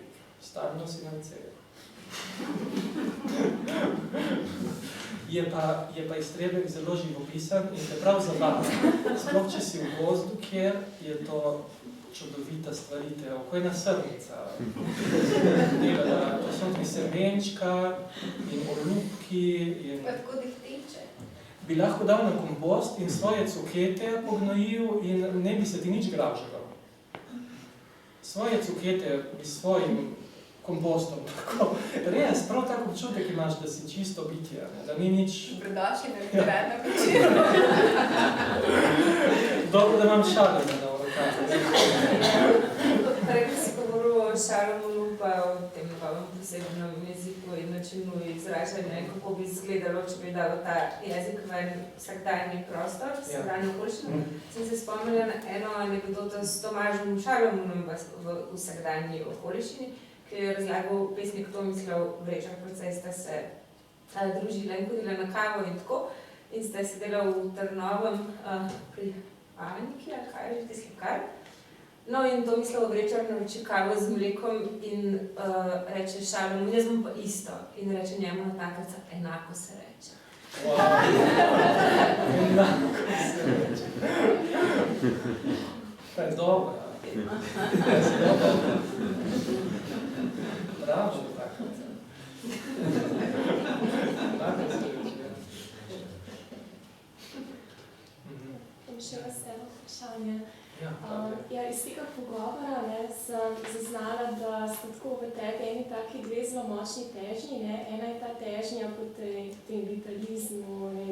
stalno si na WC-ju. Je pa iztrebek zelo živopisan in te prav zabava. Sploh, če si v gozdu, kjer je to čudovita stvaritev, ko je ena srnica. To so ti semenčka in olupki. Pa tako da jih teče. Bi lahko dal na kompost in svoje cukete pognojil in ne bi se ti nič gravževal. Svoje cukete bi svojim kompostom tako. Res, prav tako občutek imaš, da si čisto bitje, da ni nič... Dobrodošli na literarno večer. Dobro, da imam šaleme na rokah. Prej si govoril o Šalamunu pa o tem posebnem jeziku in načinu izražanja, kako bi izgledalo, če bi dal ta jezik v en vsakdanji prostor, vsakdanji okoliščino. Sem se spomnila na eno anekdoto s Tomažem Šalamunom v vsakdanji okoliščini, ki je razlagal pesnik Tomislav Vrečak, precej sta se družila in hodila na kavo in tako, in sta sedela v Trnovem pri Aniki, ali kaj je že tisti kar. No in Tomislav Vrečak naroči kavo z mlekom in reče Šalamun, jaz bom pa isto. In reče njemu natankarca, enako se reče. Enako se reče. To je dobro. Bravo, tako. Enako se reče. Še vas eno vprašanje. Iz tega pogovora sem zaznala, da sta tako v tebi eni taki dve zelo močni težnji. Ena je ta težnja po tem vitalizmu in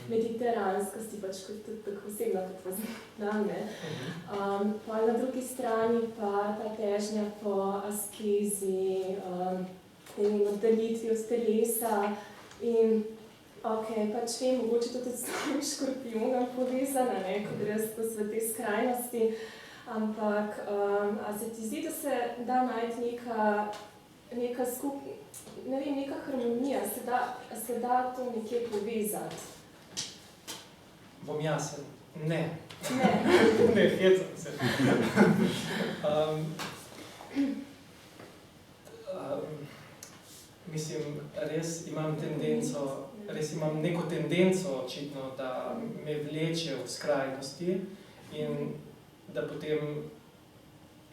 mediteranskosti, pač kot tudi tako osebno to poznam. Pa na drugi strani pa ta težnja po askezi, oddaljitvi od telesa in pač vem, mogoče tudi s tem škorpionom povezana, ko gre v te skrajnosti, ampak a se ti zdi, da se da najti neka harmonija, se da to nekje povezati? Bom jasen. Ne. Ne. Ne, hecam se. Mislim, res imam neko tendenco očitno, da me vleče v skrajnosti in da potem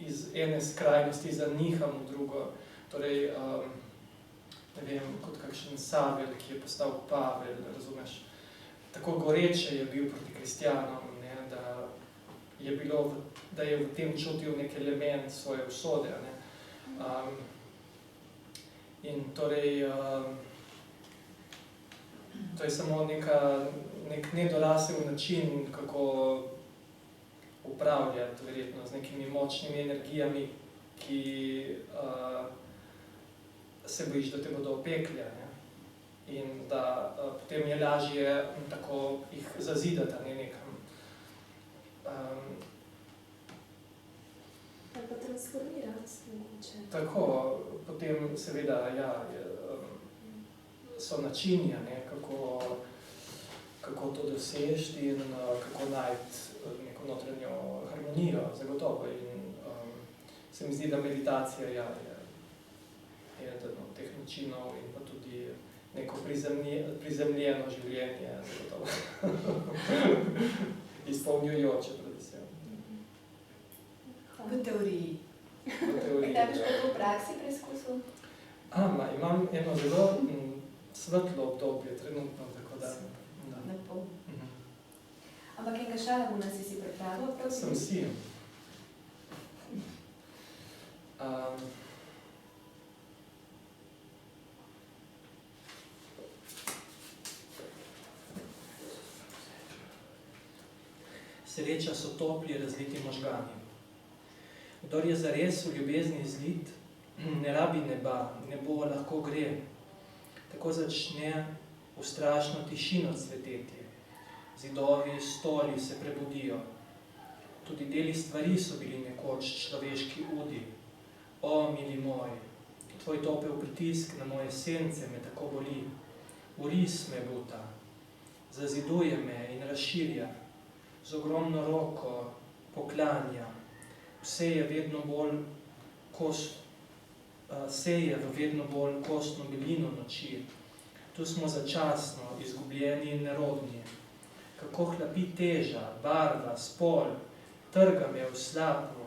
iz ene skrajnosti zaniham v drugo. Torej, ne vem, kot kakšen Savel, ki je postal Pavel, razumeš? Tako goreče je bil proti kristjanom, da je v tem čutil nek element svoje usode. In torej, to je samo nek nedorasel način, kako upravljati verjetno z nekimi močnimi energijami, ki se bojiš, da te bodo opekli, in da potem je lažje tako jih zazidati nekam. ali pa transformirati mogoče. Tako, potem seveda, ja, so načini, ne, kako to dosežeti in kako najti neko notranjo harmonijo, zagotovo. In se mi zdi, da meditacija je eden od teh načinov in pa tudi neko prizemljeno življenje, zagotovo. Izpolnjujoče predvsem. V teoriji. V teoriji, Kdaj boš pa to v praksi preizkusil? Imam eno zelo svetlo obdobje trenutno, tako da. Lepo. Ampak enega Šalamuna si pripravil? Sem si. Sreča so topli razliti možgani. Kdor je zares v ljubezni zlit, ne rabi neba, nebo lahko gre. Tako začne v strašno tišino cveteti. Zidovi, stoli se prebudijo. Tudi deli stvari so bili nekoč človeški udi. O, mili moj, tvoj topel pritisk na moje sence me tako boli. Uris me buta, zaziduje me in razširja. Z ogromno roko poklanja. Vse je vedno bolj seje v vedno bolj kostno belino noči. Tu smo začasno, izgubljeni in nerodni. Kako hlapi teža, barva, spol, trga me v slapu,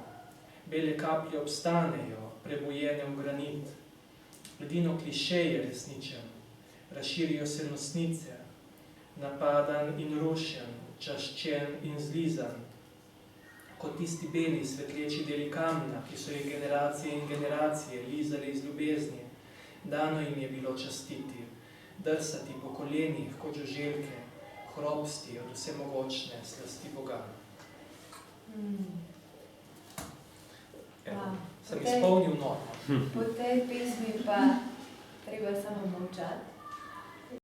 bele kaplje obstanejo, prebojene v granit. Edino klišej je resničen, razširijo se nosnice, napadan in rušen, čaščen in zlizan, kot tisti beli svetleči deli kamna, ki so jih generacije in generacije lizali iz ljubezni. Dano jim je bilo častiti, drsati po kolenih kot žuželke, hropsti od vsemogočne slasti Boga. Sem izpolnil normo. Po tej pesmi pa treba samo molčati.